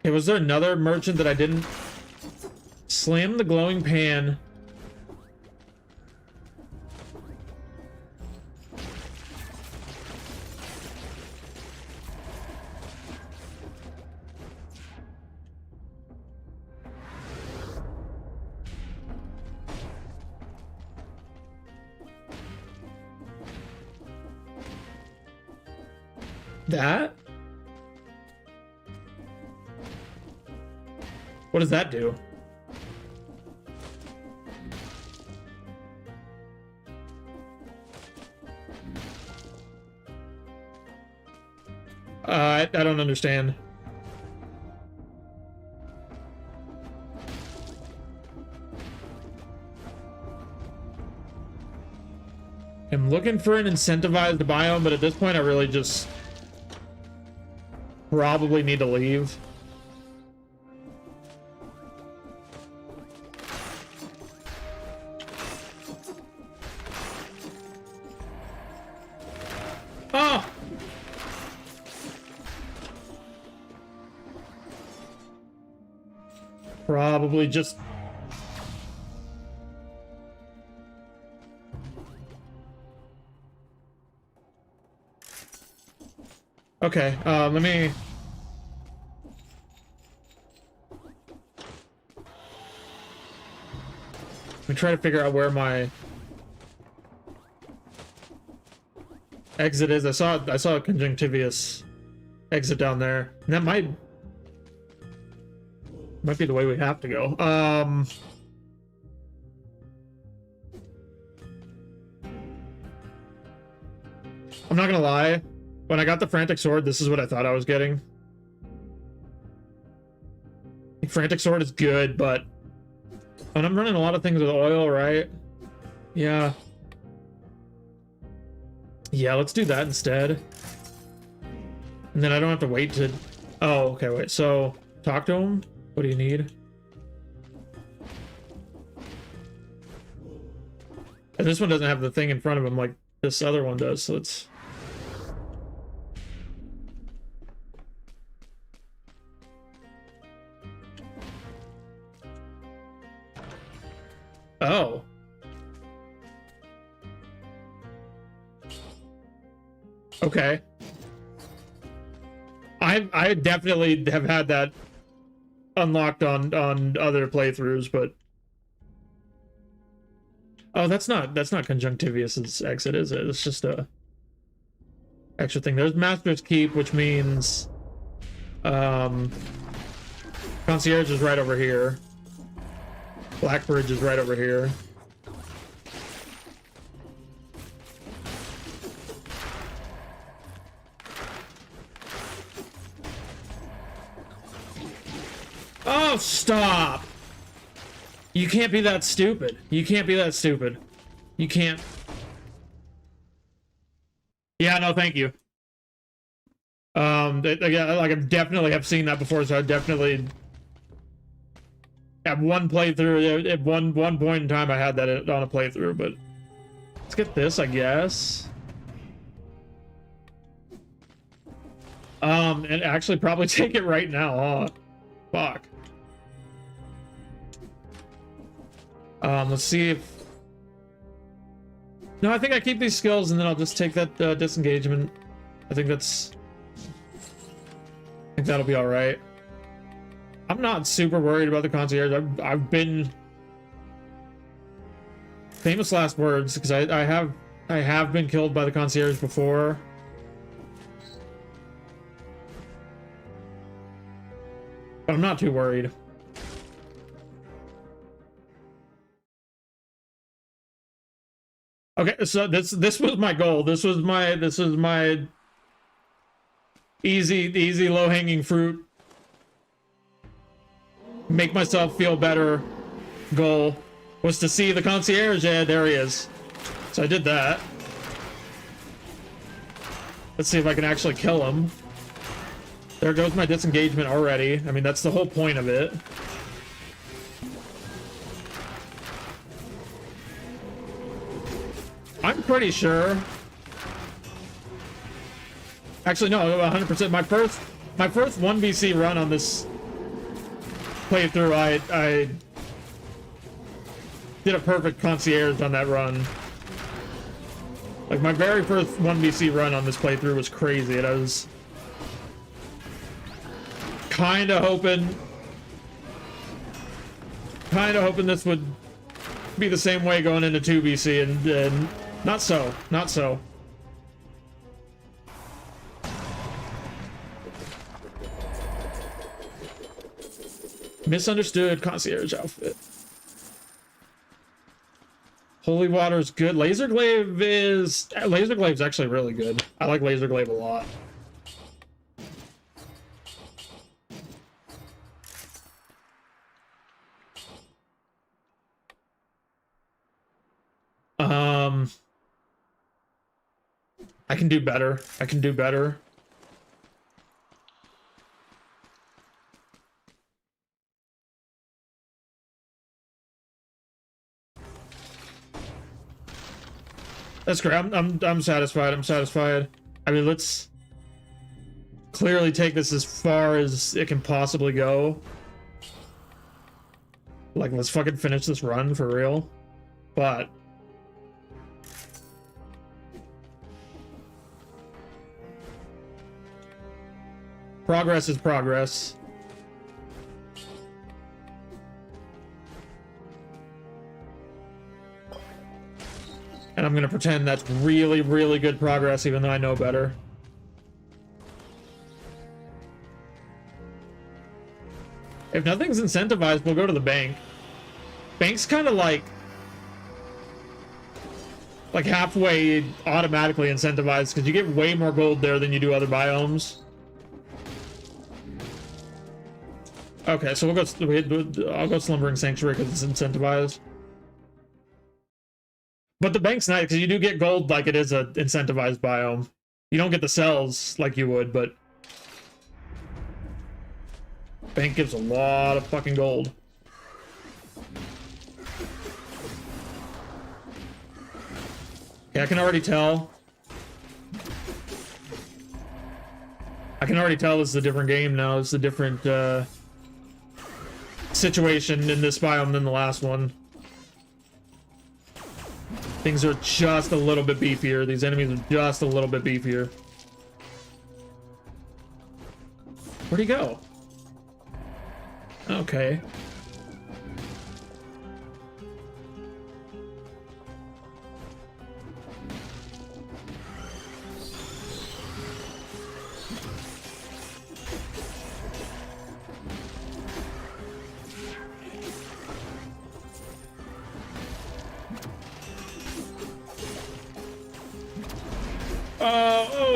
Okay, was there another merchant that I didn't slam the glowing pan? That? What does that do? I don't understand. I'm looking for an incentivized biome, but at this point I really just probably need to leave. Oh! Probably just... Okay, let me try to figure out where my exit is. I saw a conjunctivius exit down there. And that might be the way we have to go. I'm not gonna lie. When I got the frantic sword, this is what I thought I was getting. Frantic sword is good, but... And I'm running a lot of things with oil, right? Yeah. Yeah, let's do that instead. And then I don't have to wait to... Oh, okay, wait. So, Talk to him. What do you need? And this one doesn't have the thing in front of him like this other one does, so it's... Oh. Okay. I definitely have had that unlocked on other playthroughs, but oh, that's not Conjunctivius's exit, is it? It's just a extra thing. There's Master's Keep, which means Concierge is right over here. Blackbridge is right over here. Oh, stop! You can't be that stupid. You can't be that stupid. You can't. Yeah, no, thank you. Yeah, like I definitely have seen that before, so I definitely at one playthrough, at one point in time, I had that on a playthrough. But let's get this, I guess. And actually probably take it right now, huh? Fuck. Let's see if... No, I think I keep these skills and then I'll just take that disengagement. I think that'll be alright. I'm not super worried about the concierge. I've been... Famous last words, because I have been killed by the concierge before. But I'm not too worried. Okay, so this was my goal. This was my easy low-hanging fruit. Make myself feel better goal was to see the concierge. Yeah, there he is. So I did that. Let's see if I can actually kill him. There goes my disengagement already. I mean, that's the whole point of it. I'm pretty sure. Actually, no, 100%. My first 1BC run on this playthrough, I did a perfect concierge on that run. Like, my very first 1BC run on this playthrough was crazy, and I was kind of hoping this would be the same way going into 2BC, and not so. Misunderstood concierge outfit. Holy water is good. Laser glaive is actually really good. I like laser glaive a lot. I can do better. That's great. I'm satisfied. I mean, let's clearly take this as far as it can possibly go. Like, let's fucking finish this run for real. But progress is progress. And I'm gonna pretend that's really, really good progress, even though I know better. If nothing's incentivized, we'll go to the bank. Bank's kind of like halfway automatically incentivized, because you get way more gold there than you do other biomes. Okay, so I'll go Slumbering Sanctuary because it's incentivized. But the bank's nice because you do get gold like it is a incentivized biome. You don't get the cells like you would, but Bank gives a lot of fucking gold. Yeah, I can already tell. I can already tell this is a different game now. It's a different situation in this biome than the last one. Things are just a little bit beefier. These enemies are just a little bit beefier. Where'd he go? Okay.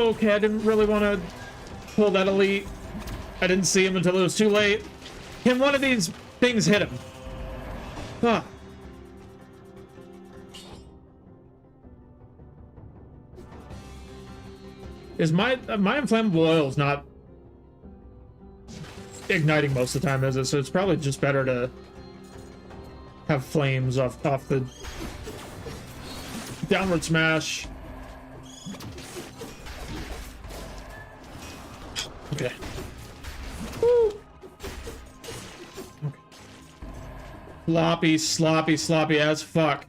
Okay, I didn't really want to pull that elite. I didn't see him until it was too late. Can one of these things hit him? Huh. Is my inflammable oil's not igniting most of the time, is it? So it's probably just better to have flames off the downward smash. Okay. Woo. Okay. Sloppy as fuck.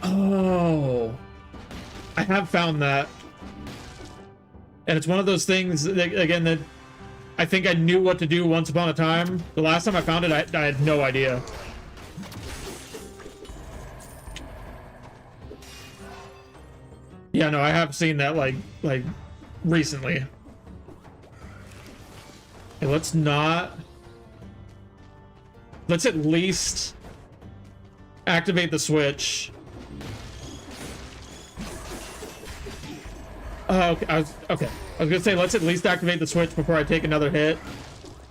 Oh. I have found that. And it's one of those things, that, again, that I think I knew what to do once upon a time. The last time I found it, I had no idea. Yeah, no, I have seen that, like recently. Okay, let's at least activate the switch. Okay, I was gonna say, let's at least activate the switch before I take another hit.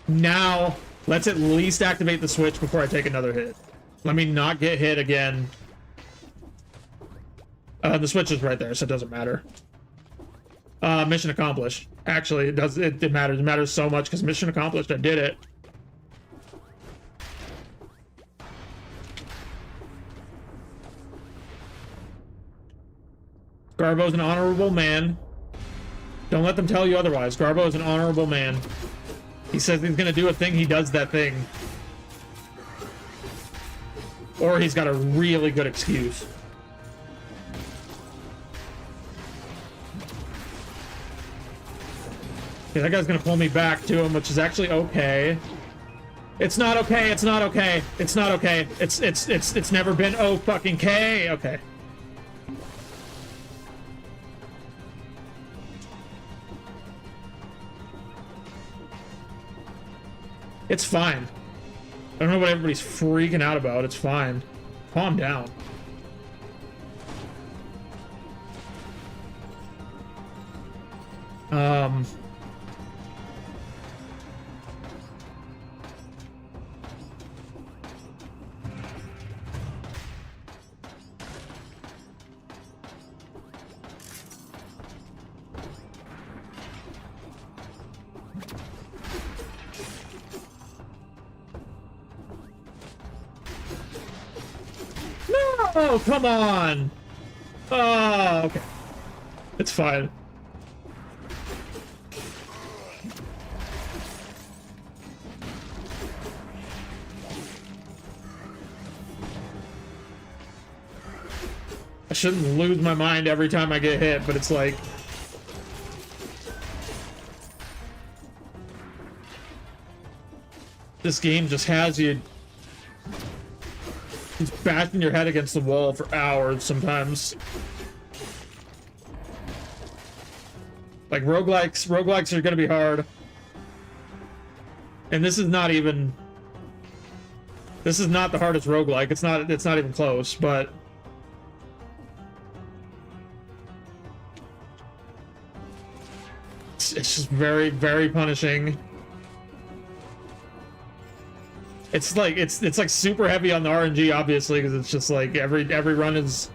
Now, let's at least activate the switch before I take another hit. Let me not get hit again. The switch is right there, so it doesn't matter. Mission accomplished. Actually, it matters. It matters so much because mission accomplished. I did it. Garbo's an honorable man. Don't let them tell you otherwise. Garbo is an honorable man. He says he's gonna do a thing, he does that thing. Or he's got a really good excuse. Okay, that guy's gonna pull me back to him, which is actually okay. It's not okay, it's not okay, it's not okay. It's never been oh fucking K. Okay. It's fine. I don't know what everybody's freaking out about. It's fine. Calm down. Oh, come on! Oh, okay. It's fine. I shouldn't lose my mind every time I get hit, but it's like... this game just has you... just bashing your head against the wall for hours sometimes. Like roguelikes are gonna be hard. And this is not even... this is not the hardest roguelike. It's not even close, but... it's just very, very punishing. It's like it's like super heavy on the RNG, obviously, because it's just like every run is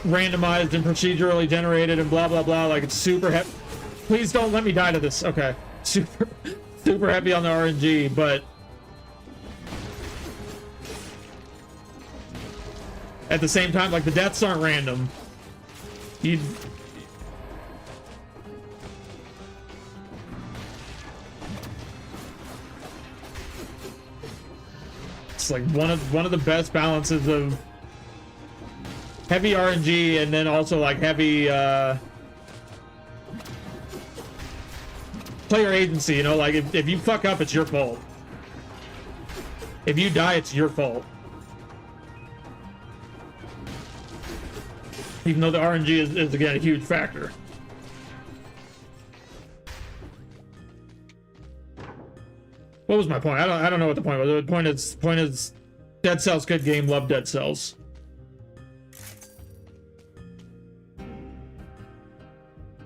randomized and procedurally generated and blah blah blah. Like, it's super heavy. Please don't let me die to this. Okay, super heavy on the RNG, but at the same time, like, the deaths aren't random. It's like one of the best balances of heavy RNG and then also like heavy player agency, you know, like if you fuck up, it's your fault. If you die, it's your fault. Even though the RNG is again a huge factor. What was my point? I don't know what the point was. The point is Dead Cells, good game, love Dead Cells.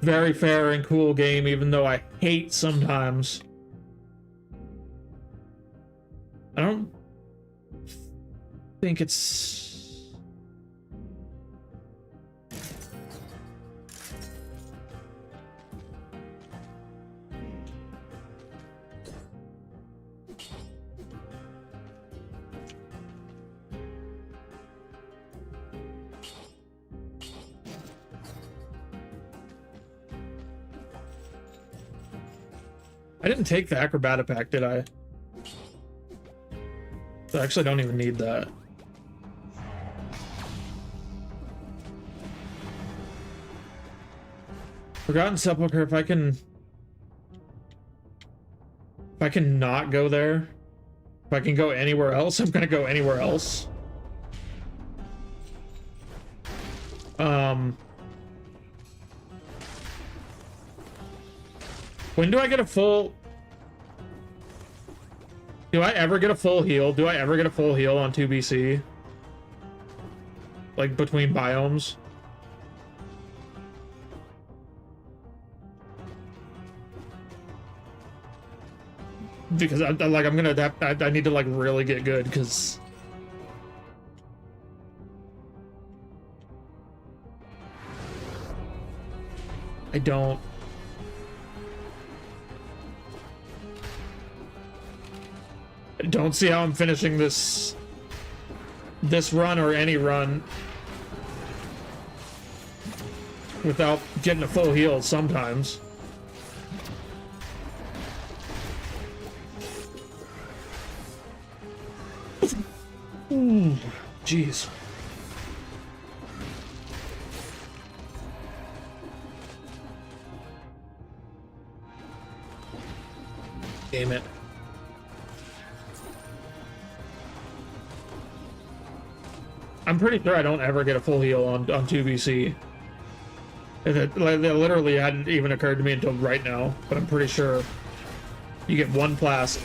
Very fair and cool game, even though I hate sometimes. I don't think it's... I didn't take the Acrobata pack, did I? So I actually don't even need that. Forgotten Sepulchre, if I can not go there, if I can go anywhere else, I'm gonna go anywhere else. When do I get a full... Do I ever get a full heal? Do I ever get a full heal on 2BC? Like, between biomes? Because I'm gonna adapt. I need to, like, really get good, because... I don't see how I'm finishing this run or any run without getting a full heal sometimes. Ooh, jeez. Damn it. I'm pretty sure I don't ever get a full heal on 2BC. It literally hadn't even occurred to me until right now, but I'm pretty sure you get one flask.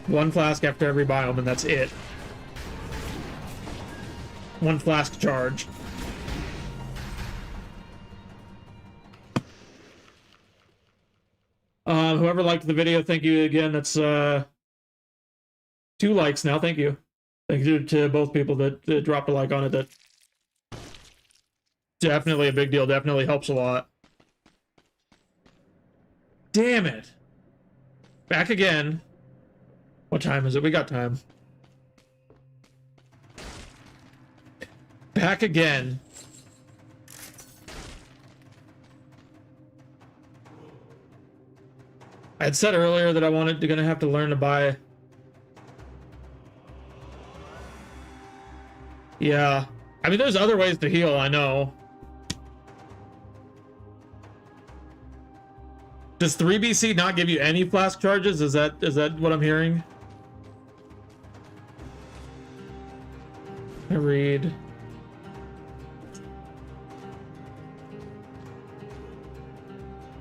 One flask after every biome, and that's it. One flask charge. Whoever liked the video, thank you again. That's 2 likes now. Thank you. Thank you to both people that dropped a like on it. That definitely a big deal. Definitely helps a lot. Damn it. Back again. What time is it? We got time. Back again. I had said earlier that I wanted to have to learn to buy... Yeah. I mean, there's other ways to heal, I know. Does 3BC not give you any flask charges? Is that what I'm hearing? I read.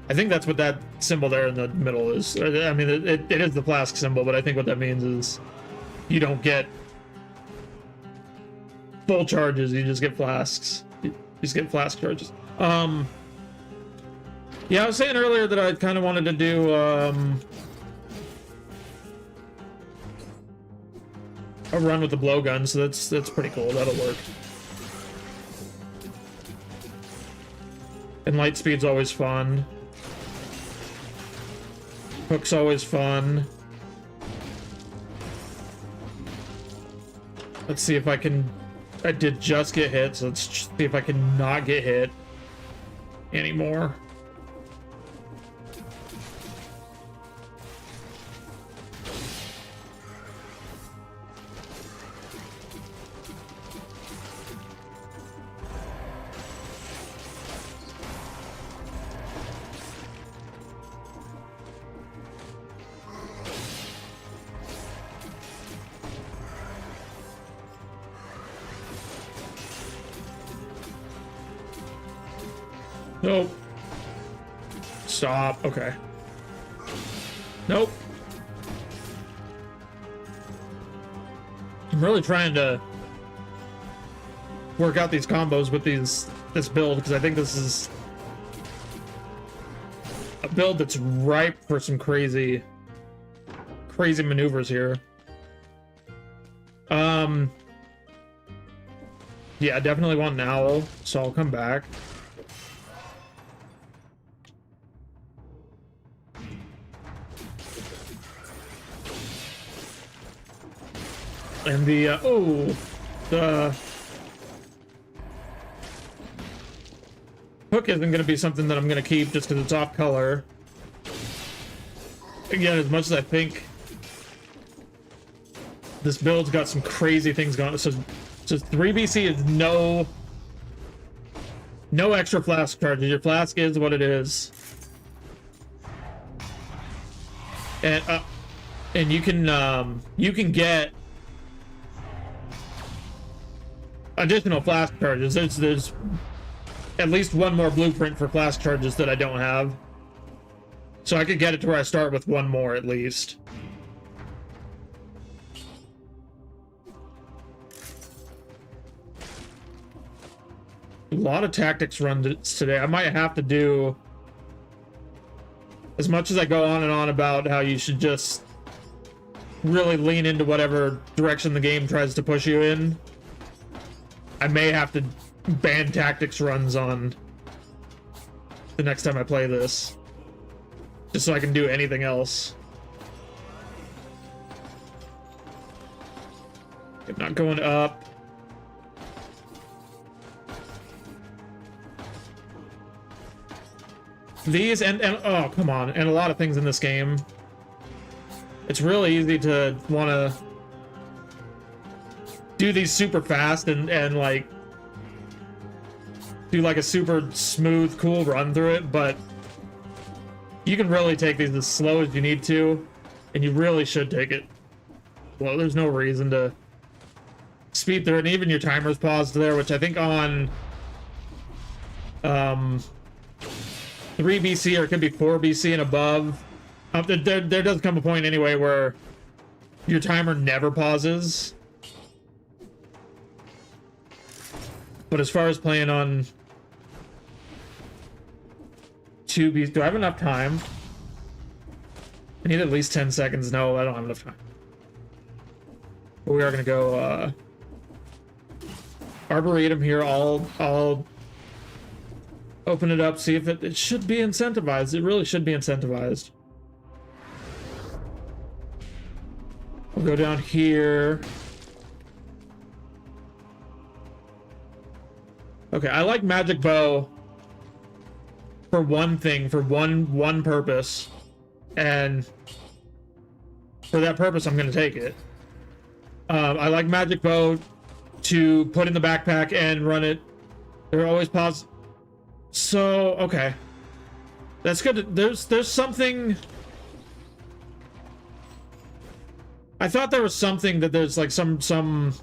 I think that's what that symbol there in the middle is. I mean, it is the flask symbol, but I think what that means is you don't get full charges, you just get flasks. You just get flask charges. Yeah, I was saying earlier that I kind of wanted to do a run with the blowgun, so that's pretty cool. That'll work. And light speed's always fun. Hook's always fun. Let's see if I can... I did just get hit, so let's see if I can not get hit anymore. Nope. Stop. Okay. Nope. I'm really trying to work out these combos with this build, because I think this is a build that's ripe for some crazy maneuvers here. Yeah, I definitely want an owl, so I'll come back. And the the hook isn't going to be something that I'm going to keep just because it's off color. Again, as much as I think this build's got some crazy things going on, so 3BC is no extra flask charges. Your flask is what it is, and you can get additional flask charges. There's at least one more blueprint for flask charges that I don't have, so I could get it to where I start with one more at least. A lot of tactics runs today. I might have to do, as much as I go on and on about how you should just really lean into whatever direction the game tries to push you in, I may have to ban tactics runs on the next time I play this, just so I can do anything else. I'm not going up. These and oh, come on, and a lot of things in this game. It's really easy to want to do these super fast and like do like a super smooth, cool run through it, but you can really take these as slow as you need to, and you really should take it. Well, there's no reason to speed through it, and even your timer's paused there, which I think on 3BC, or it could be 4BC and above. There does come a point anyway where your timer never pauses. But as far as playing on 2B, do I have enough time? I need at least 10 seconds. No, I don't have enough time. But we are gonna go Arboretum here. I'll open it up, see if it should be incentivized. It really should be incentivized. We'll go down here. Okay, I like Magic Bow for one thing, for one purpose, and for that purpose, I'm gonna take it. I like Magic Bow to put in the backpack and run it. They're always pause. So okay, that's good. There's something. I thought there was something that there's like some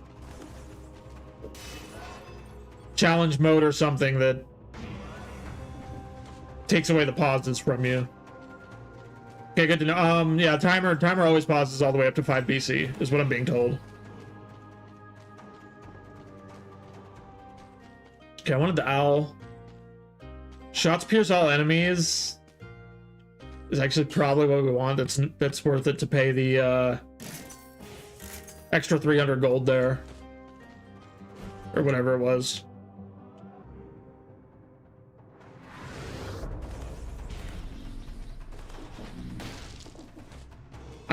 challenge mode or something that takes away the pauses from you. Okay, good to know. Yeah, timer always pauses all the way up to 5 BC, is what I'm being told. Okay, I wanted the owl. Shots pierce all enemies is actually probably what we want. That's worth it to pay the extra 300 gold there, or whatever it was.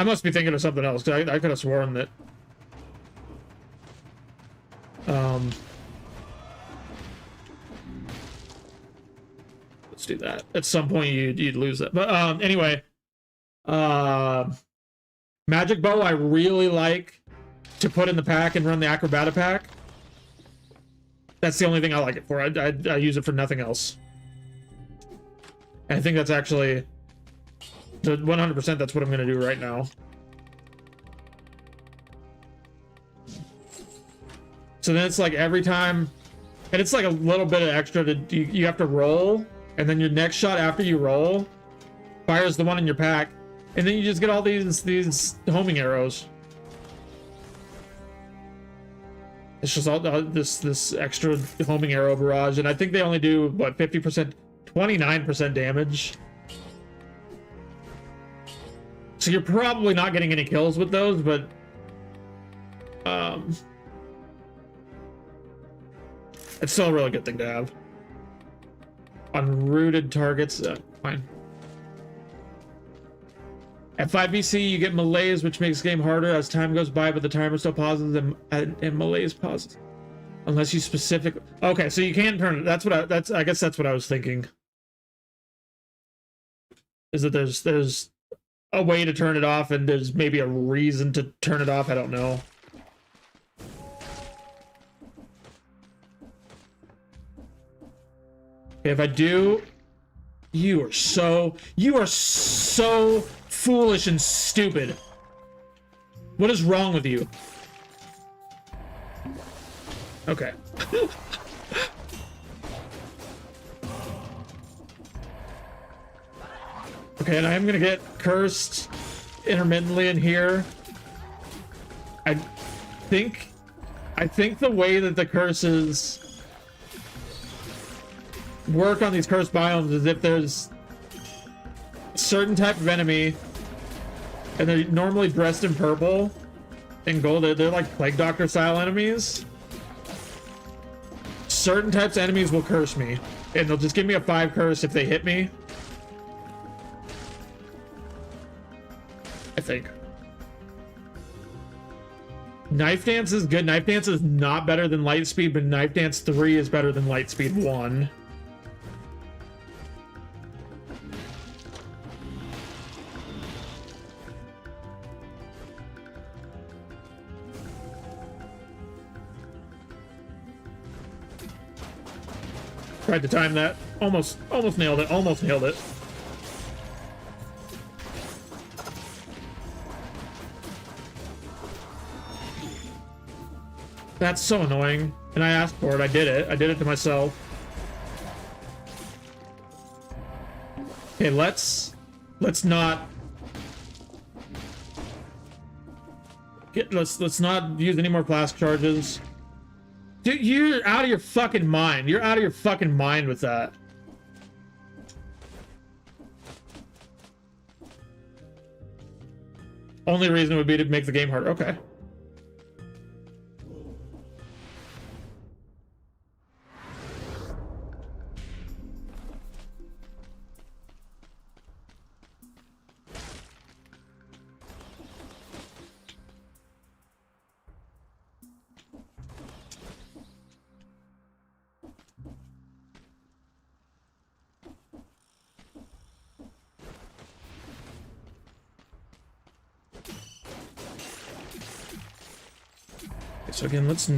I must be thinking of something else, 'cause I could have sworn that... Let's do that. At some point, you'd lose that. But anyway... Magic Bow I really like to put in the pack and run the Acrobata pack. That's the only thing I like it for. I use it for nothing else. And I think that's actually... 100% that's what I'm going to do right now. So then it's like every time... And it's like a little bit of extra to... You have to roll, and then your next shot after you roll fires the one in your pack. And then you just get all these homing arrows. It's just all this extra homing arrow barrage, and I think they only do what 50%, 29% damage. So you're probably not getting any kills with those, but it's still a really good thing to have. Unrooted targets, fine. At 5VC, you get melees, which makes the game harder as time goes by, but the timer still pauses and melees pauses. Unless you specific... Okay, so you can turn it. I guess that's what I was thinking. Is that there's a way to turn it off, and there's maybe a reason to turn it off. I don't know. Okay, if I do... You are so foolish and stupid. What is wrong with you? Okay. Okay, and I am gonna get cursed intermittently in here. I think the way that the curses work on these cursed biomes is if there's a certain type of enemy and they're normally dressed in purple and gold, they're like Plague Doctor style enemies. Certain types of enemies will curse me, and they'll just give me a 5 curse if they hit me. I think. Knife Dance is good. Knife Dance is not better than Light Speed, but Knife Dance 3 is better than Light Speed 1. Tried to time that. Almost nailed it. Almost nailed it. That's so annoying. And I asked for it. I did it. I did it to myself. Okay, let's not let's not use any more flask charges. Dude, you're out of your fucking mind. You're out of your fucking mind with that. Only reason would be to make the game harder. Okay. So again, let's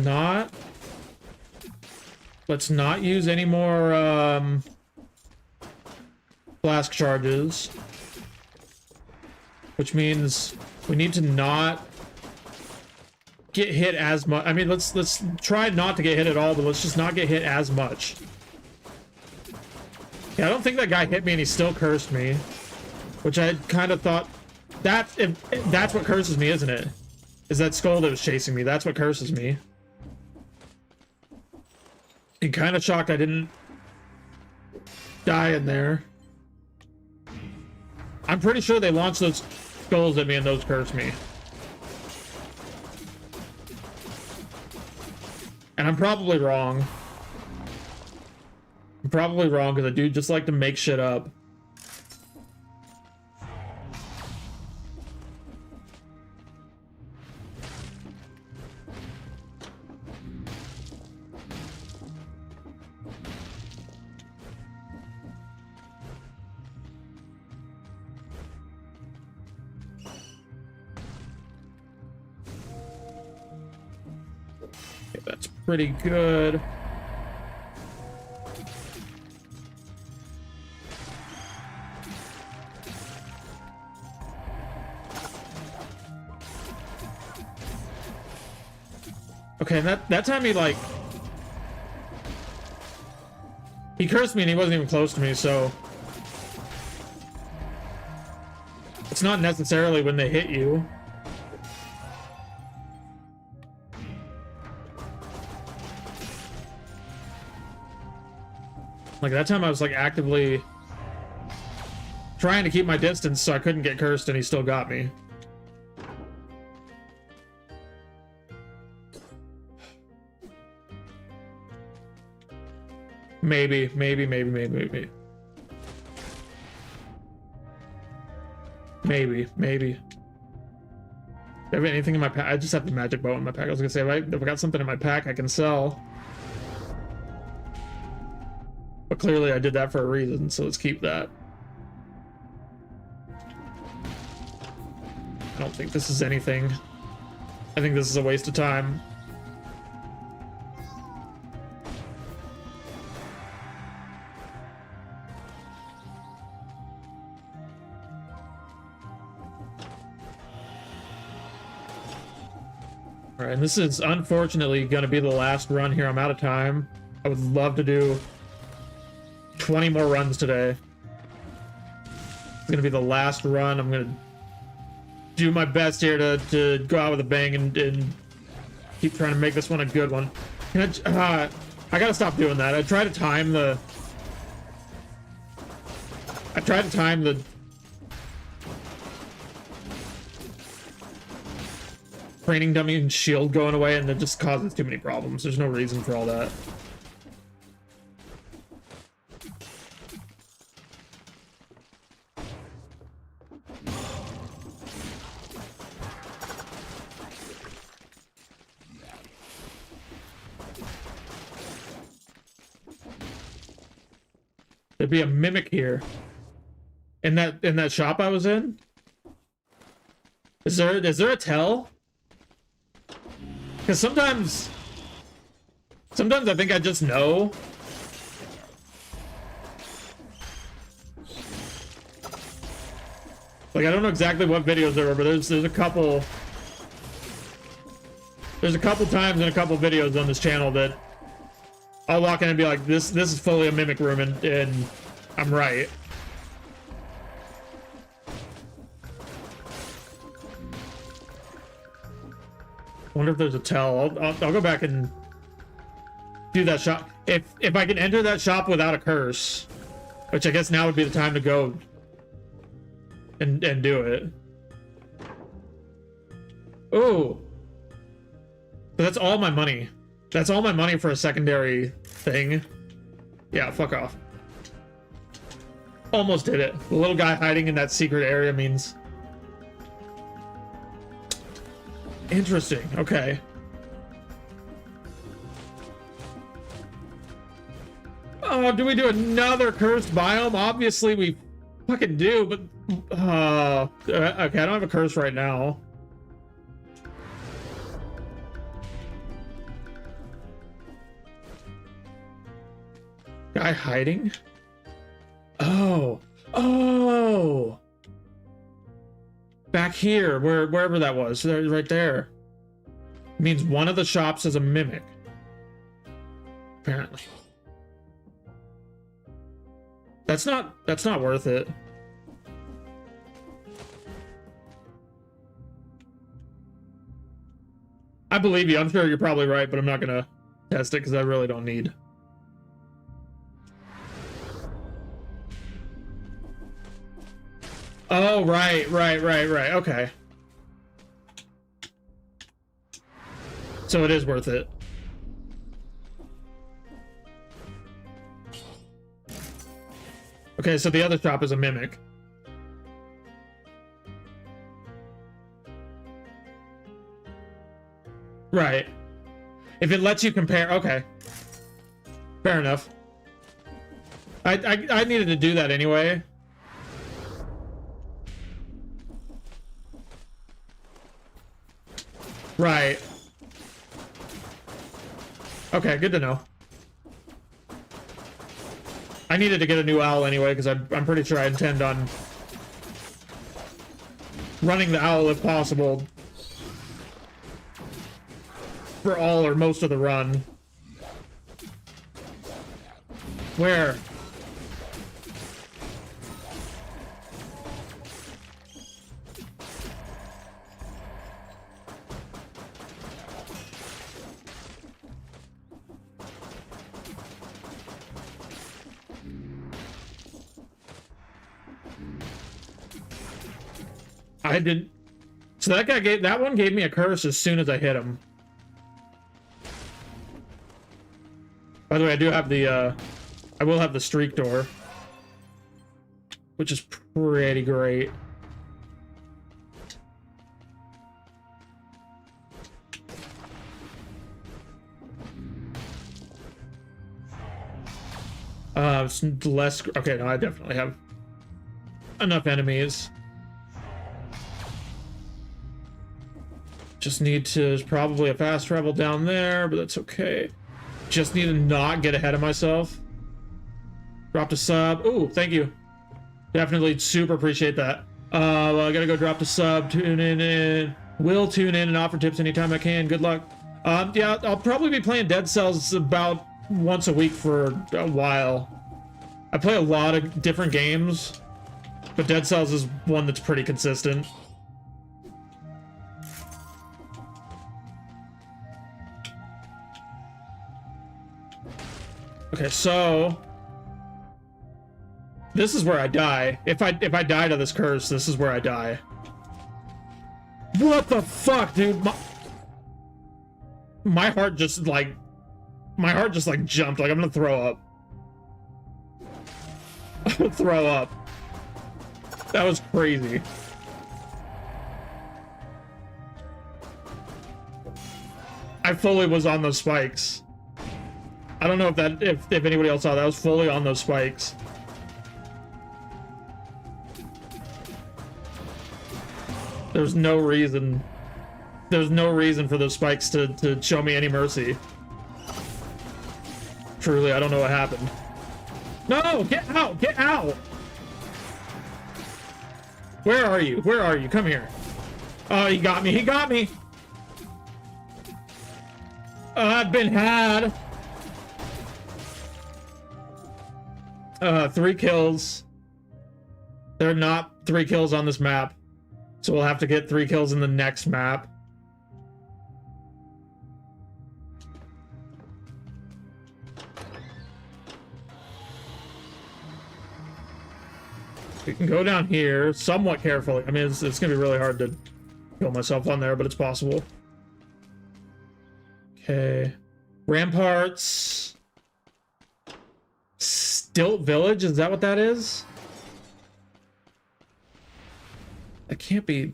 not use any more flask charges, which means we need to not get hit as much. I mean, let's try not to get hit at all, but let's just not get hit as much. Yeah, I don't think that guy hit me and he still cursed me, which I kind of thought that's what curses me, isn't it? Is that skull that was chasing me? That's what curses me. I'm kind of shocked I didn't die in there. I'm pretty sure they launched those skulls at me and those curse me. And I'm probably wrong. I'm probably wrong because I do just like to make shit up. That's pretty good. Okay, that time he cursed me and he wasn't even close to me, so it's not necessarily when they hit you. Like that time I was like actively trying to keep my distance so I couldn't get cursed and he still got me. Maybe. Maybe. Do I have anything in my pack? I just have the magic bow in my pack. I was gonna say, if I got something in my pack, I can sell. But clearly I did that for a reason, so let's keep that. I don't think this is anything. I think this is a waste of time. All right, and this is unfortunately going to be the last run here. I'm out of time. I would love to do 20 more runs today. It's going to be the last run. I'm going to do my best here to go out with a bang and keep trying to make this one a good one. I gotta stop doing that. I try to time the training dummy and shield going away, and it just causes too many problems. There's no reason for all that. There'd be a mimic here. In that shop I was in? Is there a tell? Because sometimes I think I just know. Like I don't know exactly what videos there were, but there's a couple times in a couple videos on this channel that I'll walk in and be like, this is fully a mimic room, and I'm right. I wonder if there's a tell. I'll go back and do that shop. If I can enter that shop without a curse, which I guess now would be the time to go and do it. Oh, but that's all my money. That's all my money for a secondary thing. Yeah, fuck off. Almost did it. The little guy hiding in that secret area means... Interesting. Okay. Oh, do we do another cursed biome? Obviously we fucking do, but... okay, I don't have a curse right now. Guy hiding? Oh! Back here, wherever that was, right there. It means one of the shops is a mimic. Apparently. That's not worth it. I believe you. I'm sure you're probably right, but I'm not gonna test it because I really don't need. Oh, right. Okay. So it is worth it. Okay, so the other shop is a mimic. Right. If it lets you compare, okay. Fair enough. I needed to do that anyway. Right. Okay, good to know. I needed to get a new owl anyway, because I'm pretty sure I intend on running the owl if possible for all or most of the run. Where? I didn't. So that one gave me a curse as soon as I hit him. By the way, I do have the I will have the streak door, which is pretty great. It's less. Okay, no, I definitely have enough enemies. Just need to probably a fast travel down there, but that's okay. Just need to not get ahead of myself. Dropped a sub. Ooh, thank you. Definitely super appreciate that. Well, I gotta go drop the sub. Tune in. Will tune in and offer tips anytime I can. Good luck. Yeah, I'll probably be playing Dead Cells about once a week for a while. I play a lot of different games, but Dead Cells is one that's pretty consistent. Okay, so this is where I die. If I die to this curse, this is where I die. What the fuck, dude? My heart just like jumped. Like I'm gonna throw up. I'm gonna throw up. That was crazy. I fully was on those spikes. I don't know if anybody else saw that. I was fully on those spikes. There's no reason for those spikes to show me any mercy. Truly, I don't know what happened. No, get out, get out. Where are you? Where are you? Come here. Oh, he got me. He got me. I've been had. 3 kills. There are not 3 kills on this map, so we'll have to get 3 kills in the next map. We can go down here somewhat carefully. I mean, it's gonna be really hard to kill myself on there, but it's possible. Okay. Ramparts. Stilt Village, is that what that is? That can't be.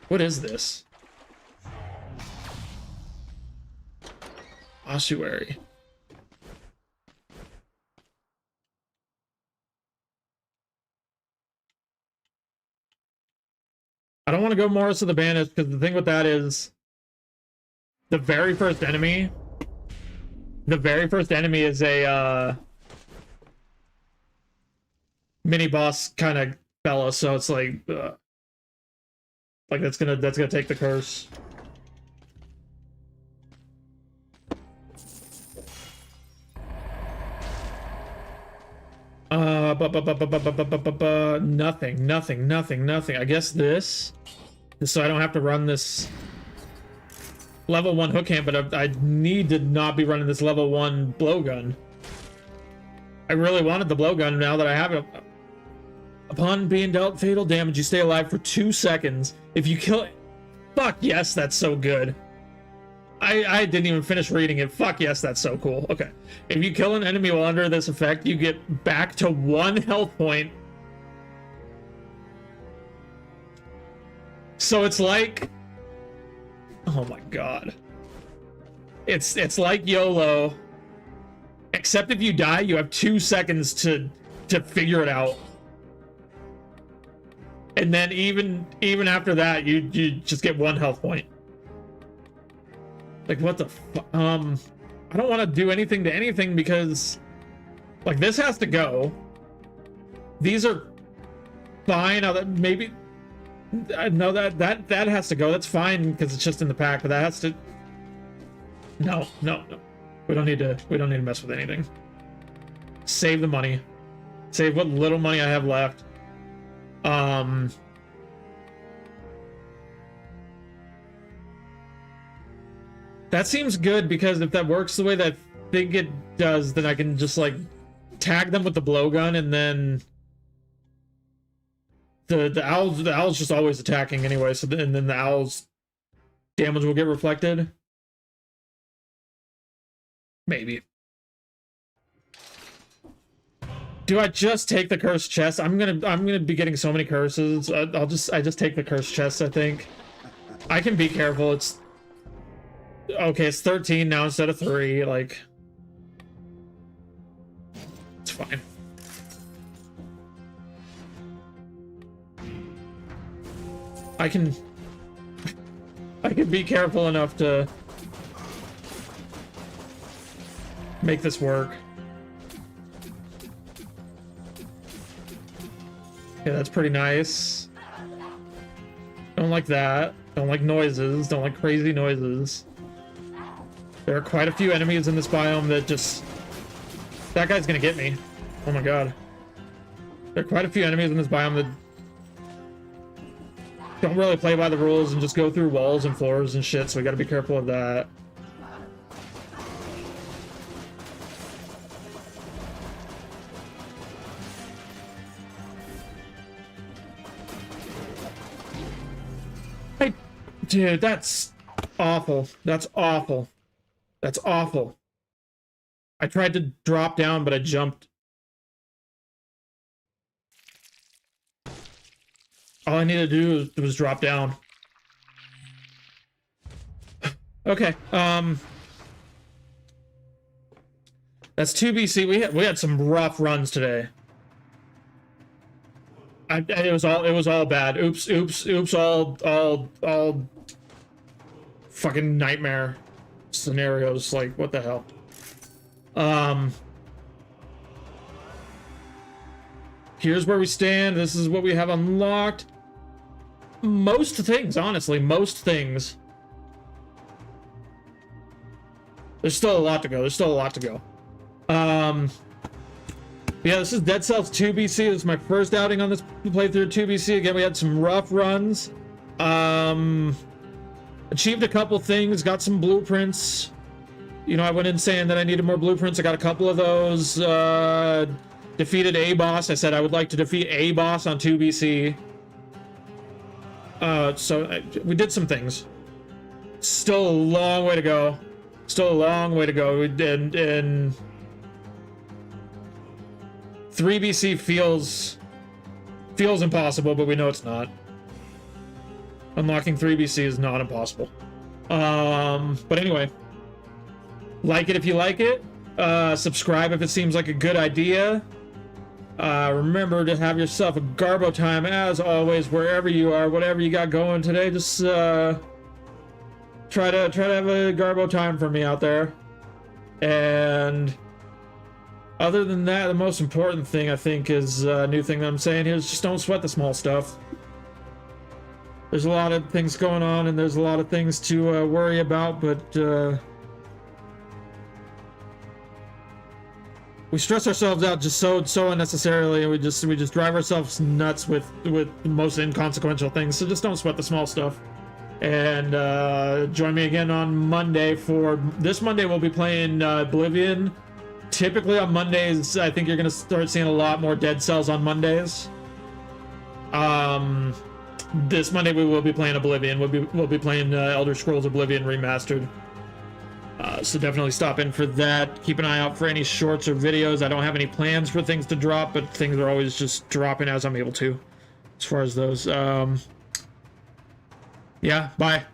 What is this? Ossuary. I don't want to go Morris of the Banished, because the thing with that is the very first enemy is a mini boss kind of fella, so it's like that's gonna take the curse. Nothing. I guess this, so I don't have to run this level 1 hook hand, but I need to not be running this level 1 blowgun. I really wanted the blowgun now that I have it. Upon being dealt fatal damage, you stay alive for 2 seconds. If you kill it, fuck yes, that's so good. I didn't even finish reading it. Fuck yes, that's so cool. Okay. If you kill an enemy while under this effect, you get back to 1 health point. So it's like, oh my god. It's like YOLO. Except if you die, you have 2 seconds to figure it out. And then even after that, you just get 1 health point. Like, what the I don't want to do anything to anything because, like, this has to go. These are fine. Maybe... No, that has to go. That's fine because it's just in the pack, but that has to... No. We don't need to mess with anything. Save the money. Save what little money I have left. That seems good because if that works the way that I think it does, then I can just like tag them with the blowgun, and then the owl's just always attacking anyway. So and then the owl's damage will get reflected. Maybe. Do I just take the cursed chest? I'm gonna be getting so many curses. I just take the cursed chest. I think I can be careful. It's okay. It's 13 now instead of 3. Like, it's fine. I can be careful enough to make this work. Yeah, that's pretty nice. Don't like that. Don't like noises. Don't like crazy noises. There are quite a few enemies in this biome that just... That guy's gonna get me. Oh my god. There are quite a few enemies in this biome that don't really play by the rules and just go through walls and floors and shit, so we gotta be careful of that. Dude, that's awful. That's awful. That's awful. I tried to drop down, but I jumped. All I needed to do was drop down. Okay. That's 2 BC. We had some rough runs today. It was all bad. Oops, all fucking nightmare scenarios. Like, what the hell? Here's where we stand. This is what we have unlocked. Most things, honestly, most things. There's still a lot to go. Yeah, this is Dead Cells 2 BC. This is my first outing on this playthrough 2 BC. Again, we had some rough runs. Achieved a couple things, got some blueprints. You know, I went in saying that I needed more blueprints. I got a couple of those. Defeated a boss. I said I would like to defeat a boss on 2 BC. We did some things. Still a long way to go. We did, and 3 BC feels impossible, but we know it's not. Unlocking 3 BC is not impossible. But anyway, like it if you like it. Subscribe if it seems like a good idea. Remember to have yourself a Garbo time, as always, wherever you are, whatever you got going today. Just try to have a Garbo time for me out there. And other than that, the most important thing I think is a new thing that I'm saying here is just don't sweat the small stuff. There's a lot of things going on, and there's a lot of things to worry about, but we stress ourselves out just so unnecessarily, and we just drive ourselves nuts with the most inconsequential things. So just don't sweat the small stuff. And join me again on Monday. For this Monday, we'll be playing Oblivion. Typically on Mondays, I think you're gonna start seeing a lot more Dead Cells on Mondays. This Monday we will be playing Oblivion. We'll be playing Elder Scrolls Oblivion Remastered. So definitely stop in for that. Keep an eye out for any shorts or videos. I don't have any plans for things to drop, but things are always just dropping as I'm able to, as far as those. Yeah, bye.